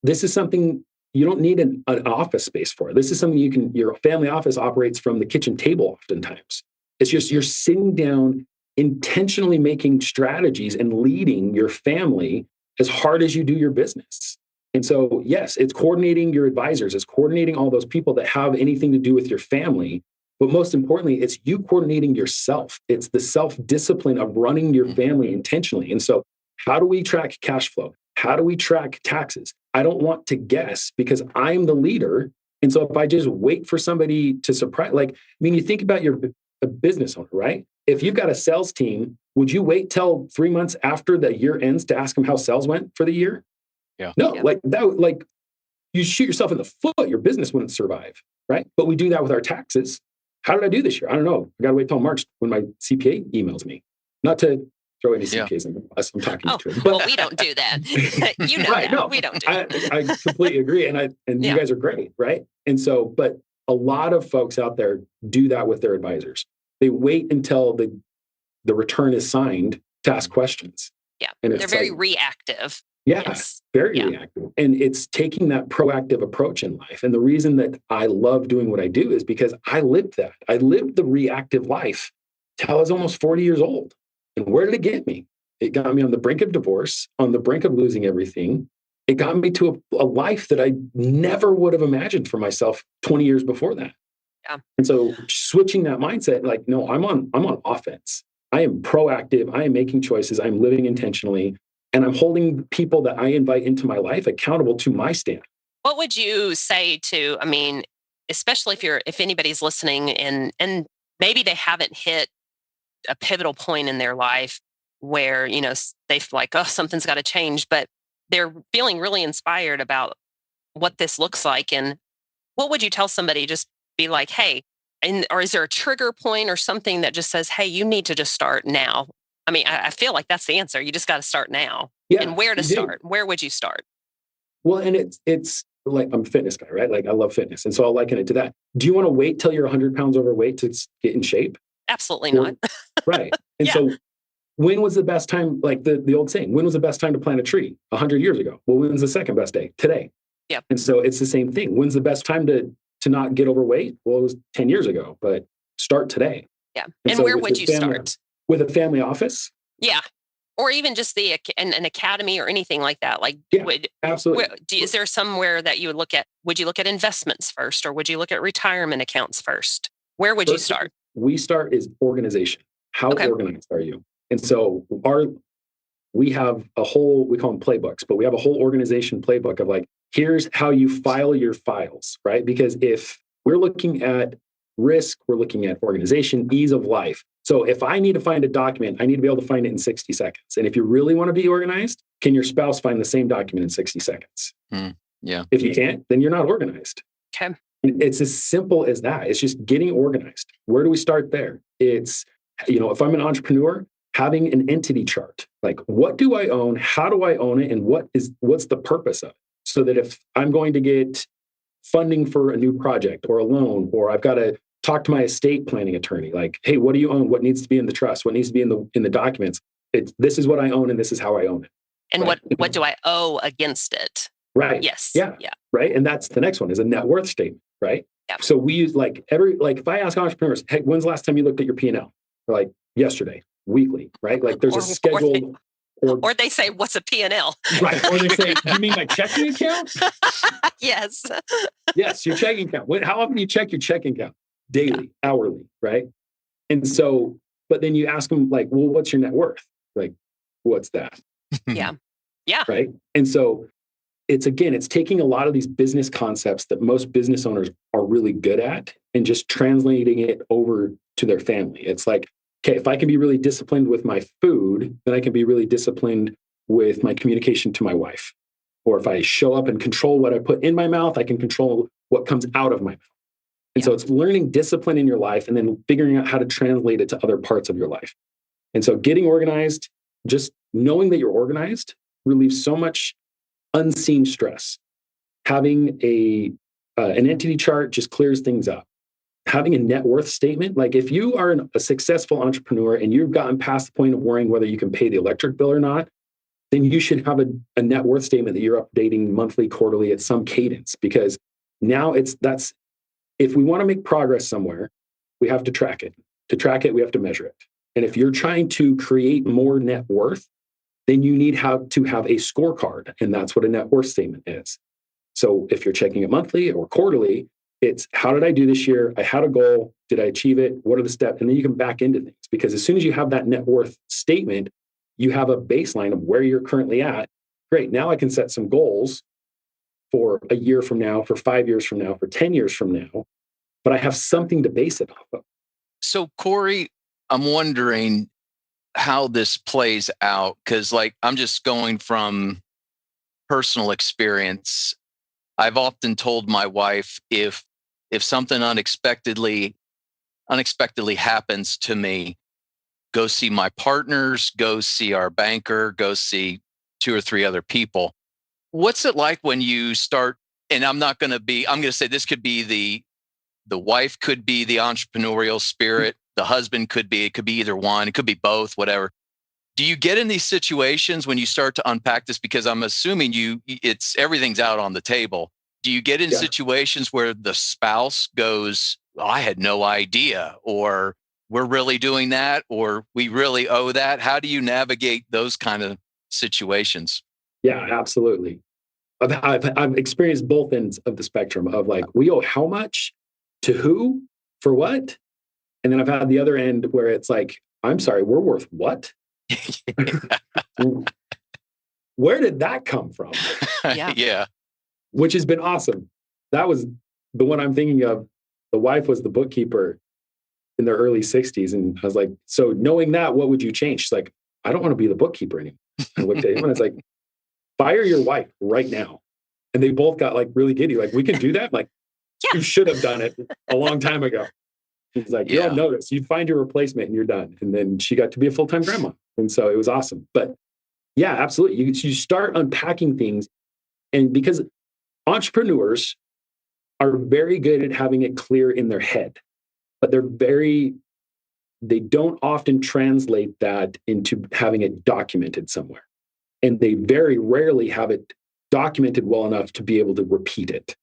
this is something you don't need an office space for. This is something your family office operates from the kitchen table oftentimes. It's just you're sitting down, intentionally making strategies and leading your family as hard as you do your business. And so, yes, it's coordinating your advisors, it's coordinating all those people that have anything to do with your family. But most importantly, it's you coordinating yourself. It's the self-discipline of running your family intentionally. And so, how do we track cash flow? How do we track taxes? I don't want to guess, because I'm the leader. And so if I just wait for somebody to surprise, like, I mean, you think about a business owner, right? If you've got a sales team, would you wait till 3 months after the year ends to ask them how sales went for the year? Yeah. No, like that, like you shoot yourself in the foot, your business wouldn't survive, right? But we do that with our taxes. How did I do this year? I don't know. I got to wait till March when my CPA emails me. Not to throw any CPAs in the bus. I'm talking to him. Well, we don't do that. You know right, that. No, we don't do I completely agree. And you guys are great, right? And so, but a lot of folks out there do that with their advisors. They wait until the return is signed to ask questions. Yeah. And they're very reactive. Yeah, yes. Very reactive. And it's taking that proactive approach in life. And the reason that I love doing what I do is because I lived that. I lived the reactive life till I was almost 40 years old. And where did it get me? It got me on the brink of divorce, on the brink of losing everything. It got me to a life that I never would have imagined for myself 20 years before that. Yeah. And so switching that mindset, like, no, I'm on offense. I am proactive. I am making choices. I'm living intentionally. And I'm holding people that I invite into my life accountable to my stand. What would you say to, I mean, especially if anybody's listening and maybe they haven't hit a pivotal point in their life where, they feel like, oh, something's got to change, but they're feeling really inspired about what this looks like. And what would you tell somebody? Just be like, hey, or is there a trigger point or something that just says, hey, you need to just start now? I mean, I feel like that's the answer. You just got to start now. Yeah, and where to start? Where would you start? Well, and it's like, I'm a fitness guy, right? Like, I love fitness. And so I'll liken it to that. Do you want to wait till you're 100 pounds overweight to get in shape? Absolutely not. Right. And so when was the best time, like the old saying, when was the best time to plant a tree? 100 years ago. Well, when's the second best day? Today. Yeah. And so it's the same thing. When's the best time to not get overweight? Well, it was 10 years ago, but start today. Yeah. And And so where would you start? With a family office? Yeah. Or even just an academy or anything like that. Like, absolutely. Is there somewhere that you would look at? Would you look at investments first, or would you look at retirement accounts first? Where would you start? We start is organization. How organized are you? And so we have a whole, we call them playbooks, but we have a whole organization playbook of like, here's how you file your files, right? Because if we're looking at risk, we're looking at organization, ease of life. So if I need to find a document, I need to be able to find it in 60 seconds. And if you really want to be organized, can your spouse find the same document in 60 seconds? Yeah. If you can't, then you're not organized. Okay. It's as simple as that. It's just getting organized. Where do we start there? It's, if I'm an entrepreneur, having an entity chart, like, what do I own? How do I own it? And what's the purpose of it? So that if I'm going to get funding for a new project or a loan, or I've got to talk to my estate planning attorney, like, hey, what do you own? What needs to be in the trust? What needs to be in the documents? This is what I own and this is how I own it. And right? what do I owe against it? Right. Yes. Yeah. Right. And that's the next one, is a net worth statement. Right. Yeah. So we use if I ask entrepreneurs, hey, when's the last time you looked at your P&L? They're like, yesterday, weekly, right? Like, there's a scheduled. Or they say, what's a P&L? Right. Or they say, you mean my checking account? Yes. Yes, your checking account. How often do you check your checking account? Daily, hourly, right? And so, but then you ask them, like, well, what's your net worth? Like, what's that? Yeah. Yeah. Right. And so it's taking a lot of these business concepts that most business owners are really good at and just translating it over to their family. It's like, okay, if I can be really disciplined with my food, then I can be really disciplined with my communication to my wife. Or if I show up and control what I put in my mouth, I can control what comes out of my mouth. And so it's learning discipline in your life and then figuring out how to translate it to other parts of your life. And so getting organized, just knowing that you're organized, relieves so much unseen stress. Having an entity chart just clears things up. Having a net worth statement, like, if you are a successful entrepreneur and you've gotten past the point of worrying whether you can pay the electric bill or not, then you should have a net worth statement that you're updating monthly, quarterly at some cadence, because now if we want to make progress somewhere, we have to track it. To track it, we have to measure it. And if you're trying to create more net worth, then you need to have a scorecard. And that's what a net worth statement is. So if you're checking it monthly or quarterly, it's, how did I do this year? I had a goal. Did I achieve it? What are the steps? And then you can back into things, because as soon as you have that net worth statement, you have a baseline of where you're currently at. Great. Now I can set some goals for a year from now, for 5 years from now, for 10 years from now, but I have something to base it off of. So, Cory, I'm wondering how this plays out, because, like, I'm just going from personal experience. I've often told my wife, if something unexpectedly happens to me, go see my partners, go see our banker, go see 2 or 3 other people. What's it like when you start, and I'm going to say this could be the wife could be the entrepreneurial spirit. The husband it could be either one. It could be both, whatever. Do you get in these situations when you start to unpack this? Because I'm assuming everything's out on the table. Do you get in situations where the spouse goes, oh, I had no idea, or we're really doing that, or we really owe that? How do you navigate those kind of situations? Yeah, absolutely. I've experienced both ends of the spectrum of like, we owe how much to who for what? And then I've had the other end where it's like, I'm sorry, we're worth what? Where did that come from? Yeah. Which has been awesome. That was the one I'm thinking of. The wife was the bookkeeper in their early 60s. And I was like, so knowing that, what would you change? She's like, I don't want to be the bookkeeper anymore. I looked at him and I was like, fire your wife right now. And they both got like really giddy. Like, we can do that? I'm like, you should have done it a long time ago. He's like, you're on notice. You find your replacement and you're done. And then she got to be a full-time grandma. And so it was awesome. But yeah, absolutely. You start unpacking things. And because entrepreneurs are very good at having it clear in their head, but they don't often translate that into having it documented somewhere. And they very rarely have it documented well enough to be able to repeat it.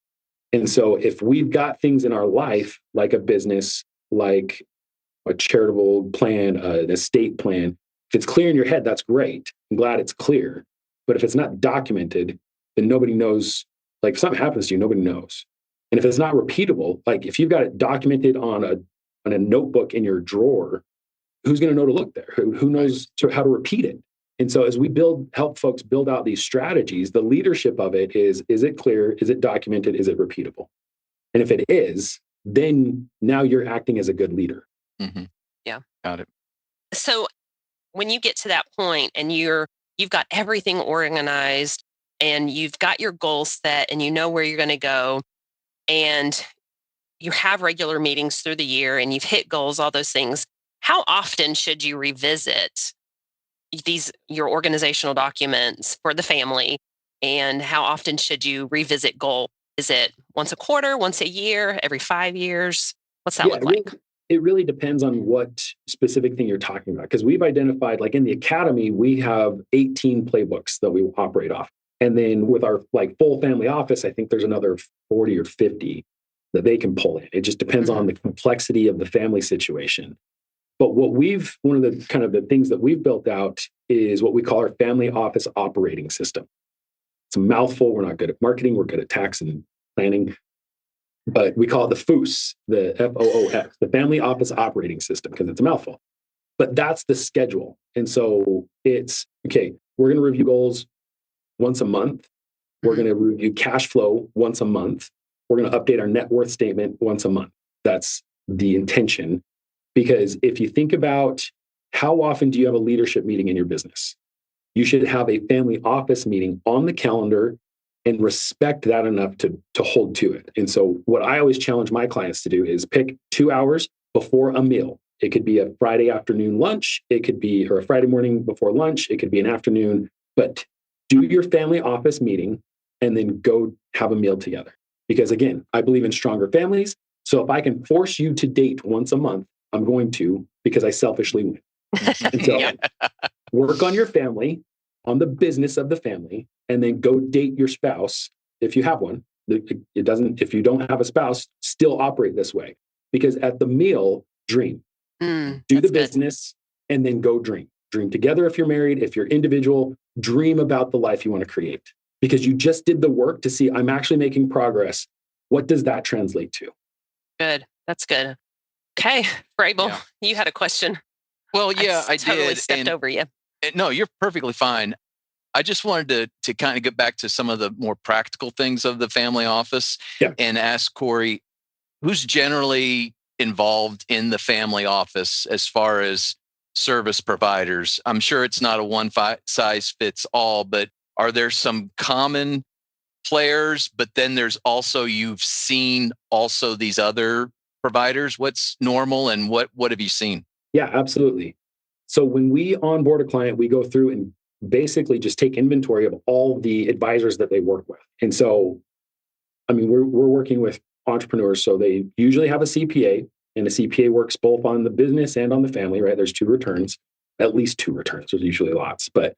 And so if we've got things in our life, like a business, like a charitable plan, an estate plan, if it's clear in your head, that's great. I'm glad it's clear. But if it's not documented, then nobody knows. Like, if something happens to you, nobody knows. And if it's not repeatable, like if you've got it documented on a notebook in your drawer, who's going to know to look there? Who knows how to repeat it? And so as we help folks build out these strategies, the leadership of it is it clear? Is it documented? Is it repeatable? And if it is, then now you're acting as a good leader. Mm-hmm. Yeah. Got it. So when you get to that point and you've got everything organized and you've got your goals set and you know where you're going to go and you have regular meetings through the year and you've hit goals, all those things, how often should you revisit your organizational documents for the family? And how often should you revisit goal? Is it once a quarter, once a year, every 5 years? What's that look like? It really depends on what specific thing you're talking about. Because we've identified, like in the academy, we have 18 playbooks that we operate off. And then with our like full family office, I think there's another 40 or 50 that they can pull in. It just depends on the complexity of the family situation. But one of the kind of the things that we've built out is what we call our family office operating system. It's a mouthful. We're not good at marketing. We're good at tax and planning. But we call it the FOOS, the FOOS, the family office operating system, because it's a mouthful. But that's the schedule. And so it's, okay, we're going to review goals once a month. We're going to review cash flow once a month. We're going to update our net worth statement once a month. That's the intention. Because if you think about how often do you have a leadership meeting in your business, you should have a family office meeting on the calendar and respect that enough to hold to it. And so what I always challenge my clients to do is pick 2 hours before a meal. It could be a Friday afternoon lunch. It could be, or a Friday morning before lunch. It could be an afternoon, but do your family office meeting and then go have a meal together. Because again, I believe in stronger families. So if I can force you to date once a month, I'm going to, because I selfishly win. And so work on your family, on the business of the family, and then go date your spouse if you have one. If you don't have a spouse, still operate this way. Because at the meal, dream. Do the business and then go dream. Dream together if you're married. If you're individual, dream about the life you want to create. Because you just did the work to see, I'm actually making progress. What does that translate to? Good. That's good. Okay, Vrabel, you had a question. Well, yeah, I totally did. Stepped over you. No, you're perfectly fine. I just wanted to kind of get back to some of the more practical things of the family office and ask Cory, who's generally involved in the family office as far as service providers? I'm sure it's not a one size fits all, but are there some common players? But then there's also, you've seen also these other providers. What's normal and what have you seen? Yeah, absolutely. So when we onboard a client, we go through and basically just take inventory of all the advisors that they work with. And so, I mean, we're working with entrepreneurs, so they usually have a CPA, and a CPA works both on the business and on the family, right? There's two returns, at least two returns. There's usually lots, but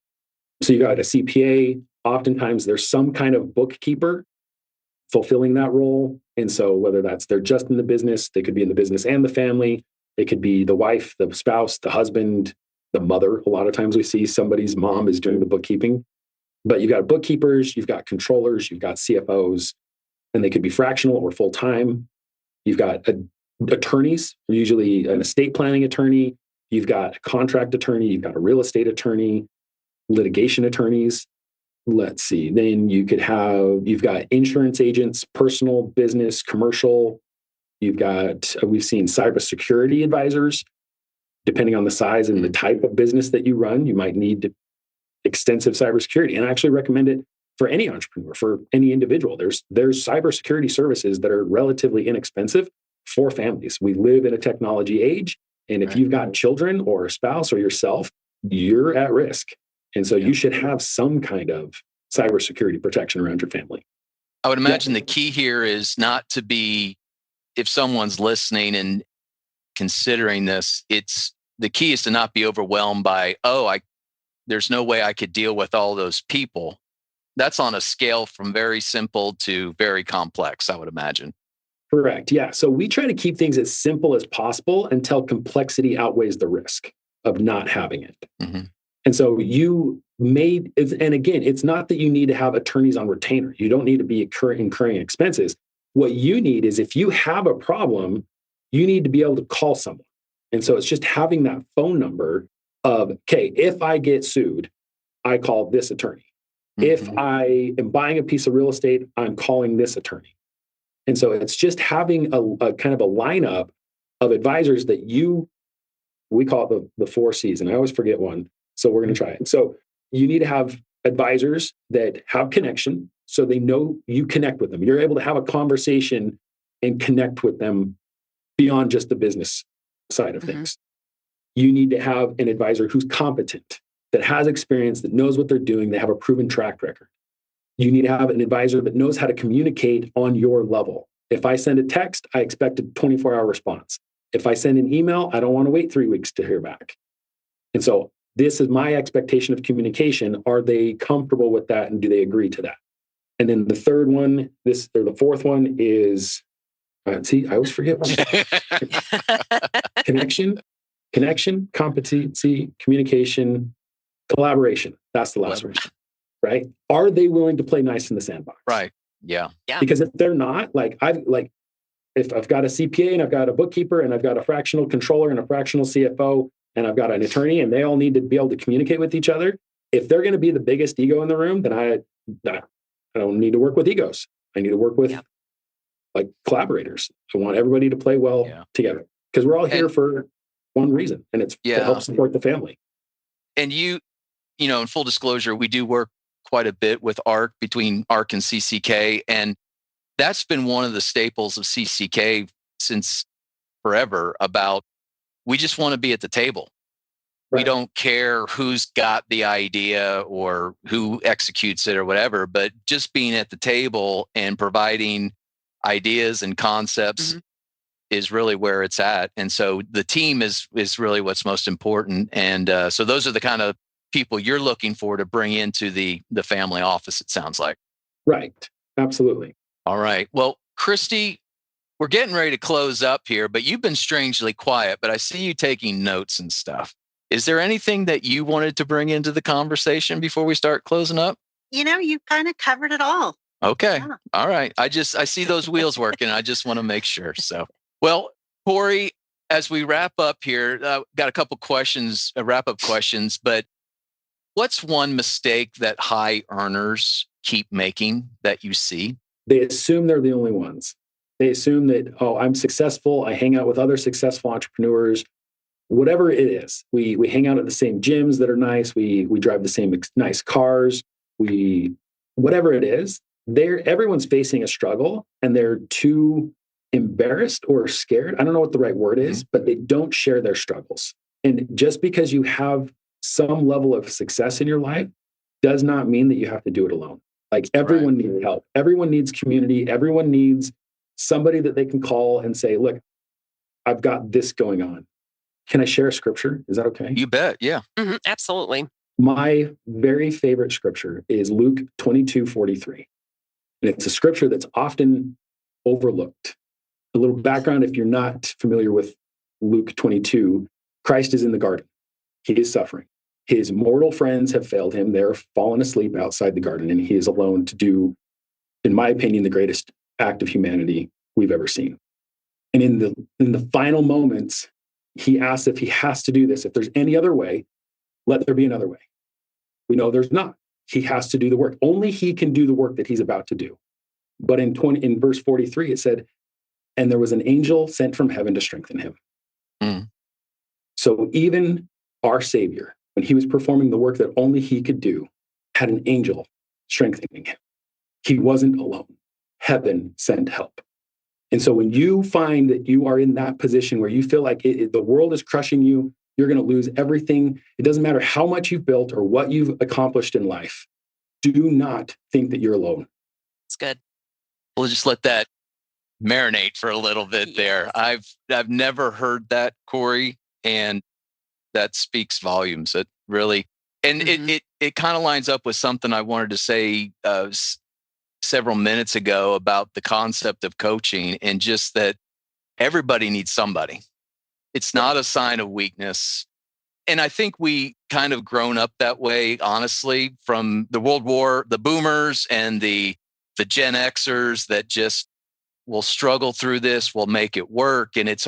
so you got a CPA. Oftentimes there's some kind of bookkeeper fulfilling that role. And so whether they're just in the business, they could be in the business and the family. It could be the wife, the spouse, the husband, the mother. A lot of times we see somebody's mom is doing the bookkeeping, but you've got bookkeepers, you've got controllers, you've got CFOs, and they could be fractional or full-time. You've got attorneys, usually an estate planning attorney. You've got a contract attorney. You've got a real estate attorney, litigation attorneys. Let's see. Then you've got insurance agents, personal, business, commercial. We've seen cybersecurity advisors. Depending on the size and the type of business that you run, you might need extensive cybersecurity. And I actually recommend it for any entrepreneur, for any individual. There's cybersecurity services that are relatively inexpensive for families. We live in a technology age, and if you've got children or a spouse or yourself, you're at risk. And so you should have some kind of cybersecurity protection around your family. I would imagine the key here is not to be, if someone's listening and considering this, the key is to not be overwhelmed by, there's no way I could deal with all those people. That's on a scale from very simple to very complex, I would imagine. Correct. Yeah. So we try to keep things as simple as possible until complexity outweighs the risk of not having it. Mm-hmm. And so and again, it's not that you need to have attorneys on retainer. You don't need to be incurring expenses. What you need is, if you have a problem, you need to be able to call someone. And so it's just having that phone number of, okay, if I get sued, I call this attorney. Mm-hmm. If I am buying a piece of real estate, I'm calling this attorney. And so it's just having a kind of a lineup of advisors that we call it the 4 C's, and I always forget one. So we're going to try it. So you need to have advisors that have connection, so they know you connect with them. You're able to have a conversation and connect with them beyond just the business side of things. You need to have an advisor who's competent, that has experience, that knows what they're doing. They have a proven track record. You need to have an advisor that knows how to communicate on your level. If I send a text, I expect a 24-hour response. If I send an email, I don't want to wait 3 weeks to hear back. And so this is my expectation of communication. Are they comfortable with that, and do they agree to that? And then the third one, the fourth one is, I always forget one. Connection, competency, communication, collaboration. That's the last one, right? Are they willing to play nice in the sandbox? Right. Yeah. Because if they're not, if I've got a CPA and I've got a bookkeeper and I've got a fractional controller and a fractional CFO and I've got an attorney, and they all need to be able to communicate with each other, if they're going to be the biggest ego in the room, then I don't need to work with egos. I need to work with collaborators. I want everybody to play well together, because we're all here for one reason, and it's to help support the family. And in full disclosure, we do work quite a bit with Ark, between Ark and CCK. And that's been one of the staples of CCK since forever, about we just want to be at the table. Right. We don't care who's got the idea or who executes it or whatever, but just being at the table and providing ideas and concepts is really where it's at. And so the team is really what's most important. And so those are the kind of people you're looking for to bring into the family office, it sounds like. Right. Absolutely. All right. Well, Christy, we're getting ready to close up here, but you've been strangely quiet, but I see you taking notes and stuff. Is there anything that you wanted to bring into the conversation before we start closing up? You kind of covered it all. Okay. Yeah. All right. I see those wheels working. I just want to make sure. So, well, Cory, as we wrap up here, got a couple questions, wrap-up questions, but what's one mistake that high earners keep making that you see? They assume they're the only ones. They assume that, I'm successful. I hang out with other successful entrepreneurs. Whatever it is, we hang out at the same gyms that are nice. We drive the same nice cars. Whatever it is, everyone's facing a struggle, and they're too embarrassed or scared. I don't know what the right word is, but they don't share their struggles. And just because you have some level of success in your life does not mean that you have to do it alone. Like everyone needs help. Everyone needs community. Everyone needs somebody that they can call and say, look, I've got this going on. Can I share a scripture? Is that okay? You bet. Yeah. Absolutely. My very favorite scripture is Luke 22:43. And it's a scripture that's often overlooked. A little background, if you're not familiar with Luke 22, Christ is in the garden. He is suffering. His mortal friends have failed him. They're fallen asleep outside the garden, and he is alone to do, in my opinion, the greatest act of humanity we've ever seen. And in the final moments, he asks if he has to do this. If there's any other way, let there be another way. We know there's not. He has to do the work. Only he can do the work that he's about to do. But in verse 43, it said, and there was an angel sent from heaven to strengthen him. So even our Savior, when he was performing the work that only he could do, had an angel strengthening him. He wasn't alone. Heaven sent help. And so when you find that you are in that position where you feel like the world is crushing you, you're going to lose everything. It doesn't matter how much you've built or what you've accomplished in life. Do not think that you're alone. It's good. We'll just let that marinate for a little bit there. I've never heard that, Cory, and that speaks volumes. It really, and it kind of lines up with something I wanted to say several minutes ago about the concept of coaching, and just that everybody needs somebody. It's not a sign of weakness. And I think we kind of grown up that way, honestly, from the World War, the boomers and the Gen Xers that just will struggle through this, will make it work. And it's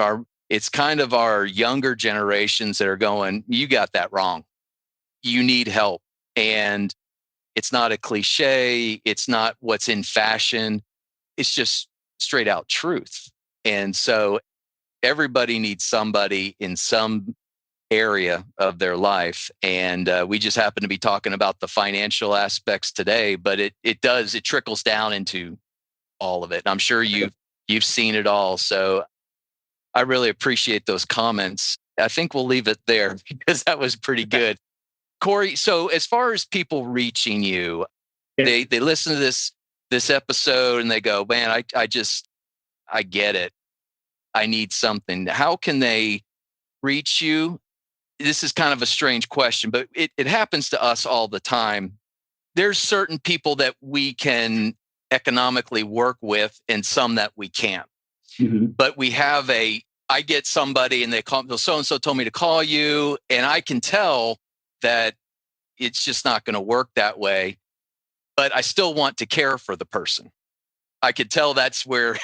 kind of our younger generations that are going, you got that wrong. You need help. And it's not a cliche. It's not what's in fashion. It's just straight out truth. And so everybody needs somebody in some area of their life. And we just happen to be talking about the financial aspects today, but it trickles down into all of it. And I'm sure you've seen it all. So I really appreciate those comments. I think we'll leave it there because that was pretty good. Cory, so as far as people reaching you, they listen to this episode and they go, man, I get it. I need something. How can they reach you? This is kind of a strange question, but it happens to us all the time. There's certain people that we can economically work with and some that we can't. But we have I get somebody and they call, so-and-so told me to call you, and I can tell that it's just not going to work that way, but I still want to care for the person. I could tell that's where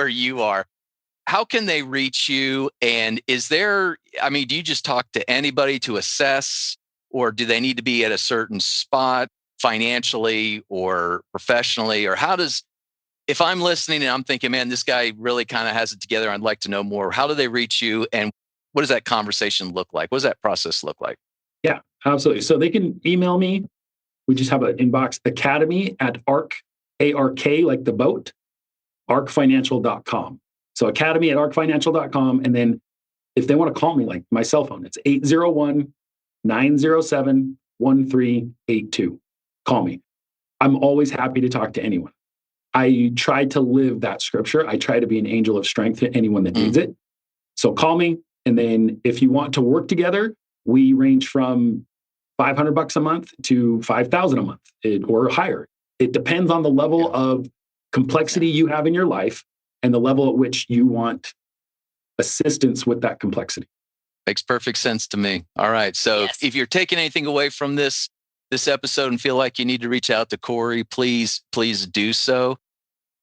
you are. How can they reach you? And do you just talk to anybody to assess, or do they need to be at a certain spot financially or professionally? Or if I'm listening and I'm thinking, man, this guy really kind of has it together, I'd like to know more. How do they reach you? And what does that conversation look like? What does that process look like? Yeah, absolutely. So they can email me. We just have an inbox, academy@ark, A-R-K, like the boat, arkfinancial.com. So academy@arkfinancial.com. And then if they want to call me, like my cell phone, it's 801-907-1382. Call me. I'm always happy to talk to anyone. I try to live that scripture. I try to be an angel of strength to anyone that needs it. So call me. And then if you want to work together, we range from $500 a month to $5,000 a month or higher. It depends on the level of complexity you have in your life and the level at which you want assistance with that complexity. Makes perfect sense to me. All right. So if you're taking anything away from this episode and feel like you need to reach out to Cory, please do so.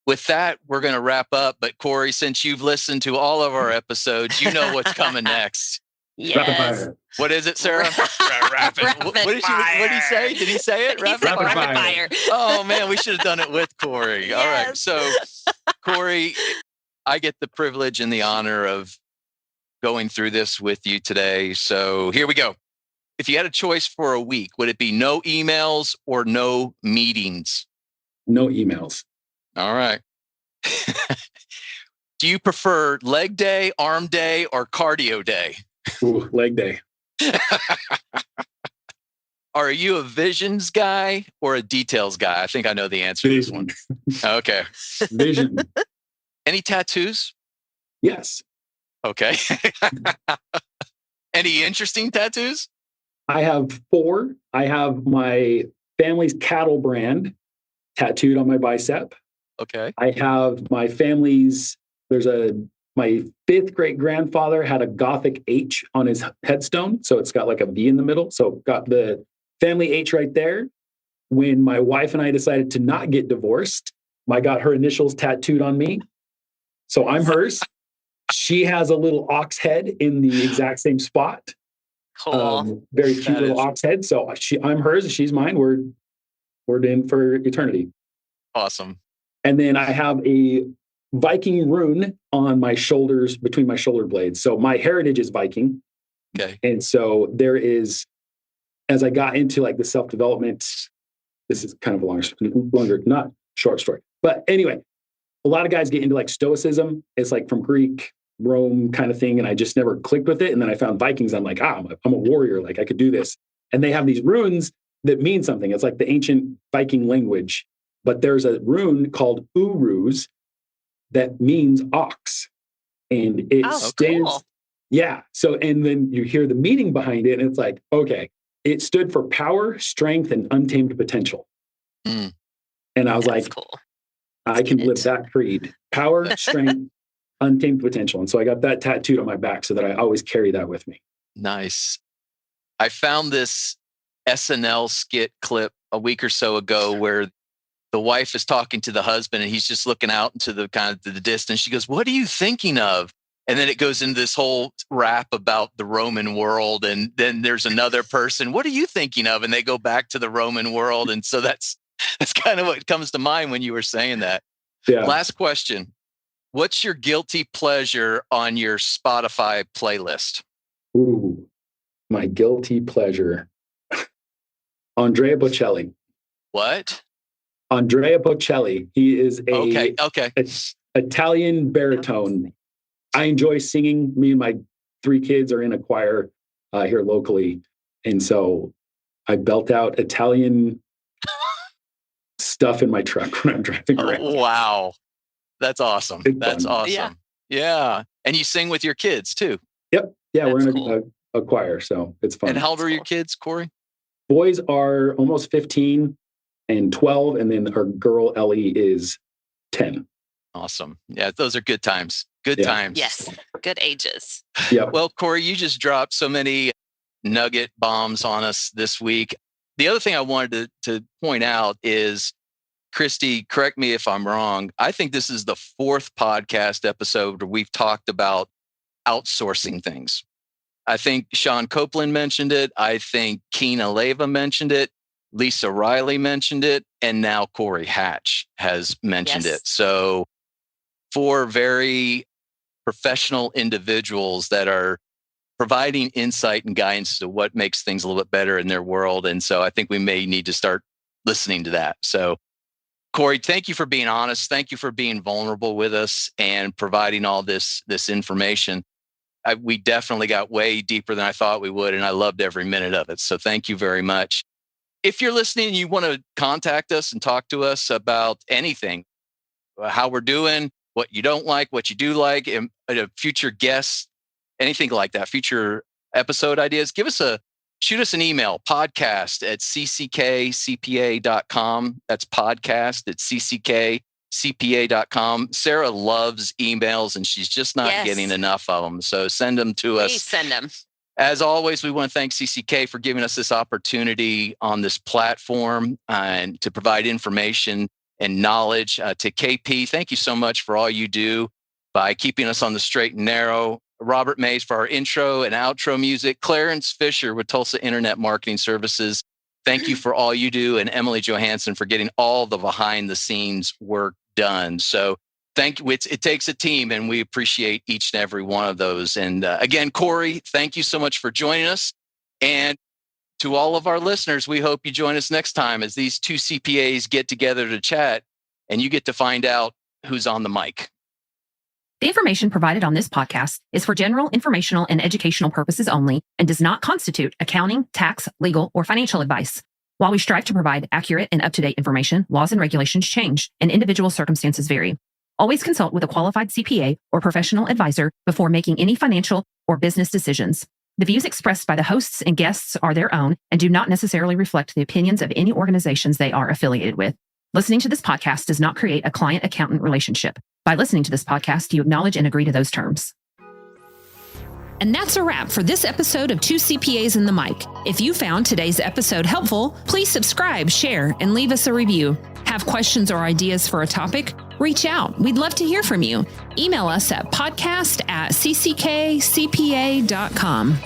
With that, we're going to wrap up. But Cory, since you've listened to all of our episodes, you know what's coming next. Yes. Rapid fire. What is it, Sarah? Rapid What did he say? Did he say it? Rapid fire. Oh, man, we should have done it with Cory. Yes. All right. So, Cory, I get the privilege and the honor of going through this with you today. So here we go. If you had a choice for a week, would it be no emails or no meetings? No emails. All right. Do you prefer leg day, arm day, or cardio day? Ooh, leg day. Are you a visions guy or a details guy? I think I know the answer to this one. Okay. Vision. Any tattoos? Yes. Okay. Any interesting tattoos? I have 4. I have my family's cattle brand tattooed on my bicep. Okay. I have my family's, my 5th great grandfather had a Gothic H on his headstone. So it's got like a V in the middle. So got the family H right there. When my wife and I decided to not get divorced, I got her initials tattooed on me. So I'm hers. She has a little ox head in the exact same spot. Cool. Very cute little ox head. So I'm hers, she's mine. We're in for eternity. Awesome. And then I have a Viking rune on my shoulders, between my shoulder blades. So my heritage is Viking. Okay. And so there is, as I got into like the self-development, this is kind of a longer, not short story. But anyway, a lot of guys get into like Stoicism. It's like from Greek, Rome kind of thing. And I just never clicked with it. And then I found Vikings. I'm like, I'm a warrior. Like I could do this. And they have these runes that mean something. It's like the ancient Viking language. But there's a rune called Uruz that means ox. And it stands. Cool. Yeah. So, and then you hear the meaning behind it. And it's like, okay, it stood for power, strength, and untamed potential. Mm. And I was That's like, cool. I can live that creed. Power, strength, untamed potential. And so I got that tattooed on my back so that I always carry that with me. Nice. I found this SNL skit clip a week or so ago where the wife is talking to the husband and he's just looking out into the kind of the distance. She goes, "What are you thinking of?" And then it goes into this whole rap about the Roman world. And then there's another person, "What are you thinking of?" And they go back to the Roman world. And so that's kind of what comes to mind when you were saying that. Yeah. Last question. What's your guilty pleasure on your Spotify playlist? Ooh, my guilty pleasure. Andrea Bocelli. What? Andrea Bocelli. He is Okay. Italian baritone. I enjoy singing. Me and my 3 kids are in a choir here locally. And so I belt out Italian stuff in my truck when I'm driving around. Oh, wow. That's awesome. That's fun. awesome. Yeah. And you sing with your kids too. Yep. Yeah, That's we're in cool. a choir, so it's fun. And how old That's are your cool. kids, Cory? Boys are almost 15 and 12, and then our girl Ellie is 10. Awesome. Yeah, those are good times. Good Yeah. times. Yes. Good ages. Yep. Well, Cory, you just dropped so many nugget bombs on us this week. The other thing I wanted to point out is, Christy, correct me if I'm wrong, I think this is the 4th podcast episode where we've talked about outsourcing things. I think Sean Copeland mentioned it. I think Keena Leva mentioned it. Lisa Riley mentioned it. And now Cory Hatch has mentioned Yes. it. So 4 very professional individuals that are providing insight and guidance to what makes things a little bit better in their world. And so I think we may need to start listening to that. So Cory, thank you for being honest. Thank you for being vulnerable with us and providing all this information. We definitely got way deeper than I thought we would, and I loved every minute of it. So thank you very much. If you're listening and you want to contact us and talk to us about anything, how we're doing, what you don't like, what you do like, and future guests, anything like that, future episode ideas, shoot us an email, podcast@cckcpa.com. That's podcast@cckcpa.com. Sarah loves emails and she's just not getting enough of them. So send them to us. Please send them. As always, we want to thank CCK for giving us this opportunity on this platform and to provide information and knowledge. To KP, thank you so much for all you do by keeping us on the straight and narrow. Robert Mays for our intro and outro music. Clarence Fisher with Tulsa Internet Marketing Services. Thank you for all you do. And Emily Johansson for getting all the behind the scenes work done. So thank you. It takes a team and we appreciate each and every one of those. And again, Cory, thank you so much for joining us. And to all of our listeners, we hope you join us next time as these 2 CPAs get together to chat and you get to find out who's on the mic. The information provided on this podcast is for general informational and educational purposes only and does not constitute accounting, tax, legal, or financial advice. While we strive to provide accurate and up-to-date information, laws and regulations change and individual circumstances vary. Always consult with a qualified CPA or professional advisor before making any financial or business decisions. The views expressed by the hosts and guests are their own and do not necessarily reflect the opinions of any organizations they are affiliated with. Listening to this podcast does not create a client-accountant relationship. By listening to this podcast, you acknowledge and agree to those terms. And that's a wrap for this episode of Two CPAs in the Mic. If you found today's episode helpful, please subscribe, share, and leave us a review. Have questions or ideas for a topic? Reach out. We'd love to hear from you. Email us at podcast@cckcpa.com.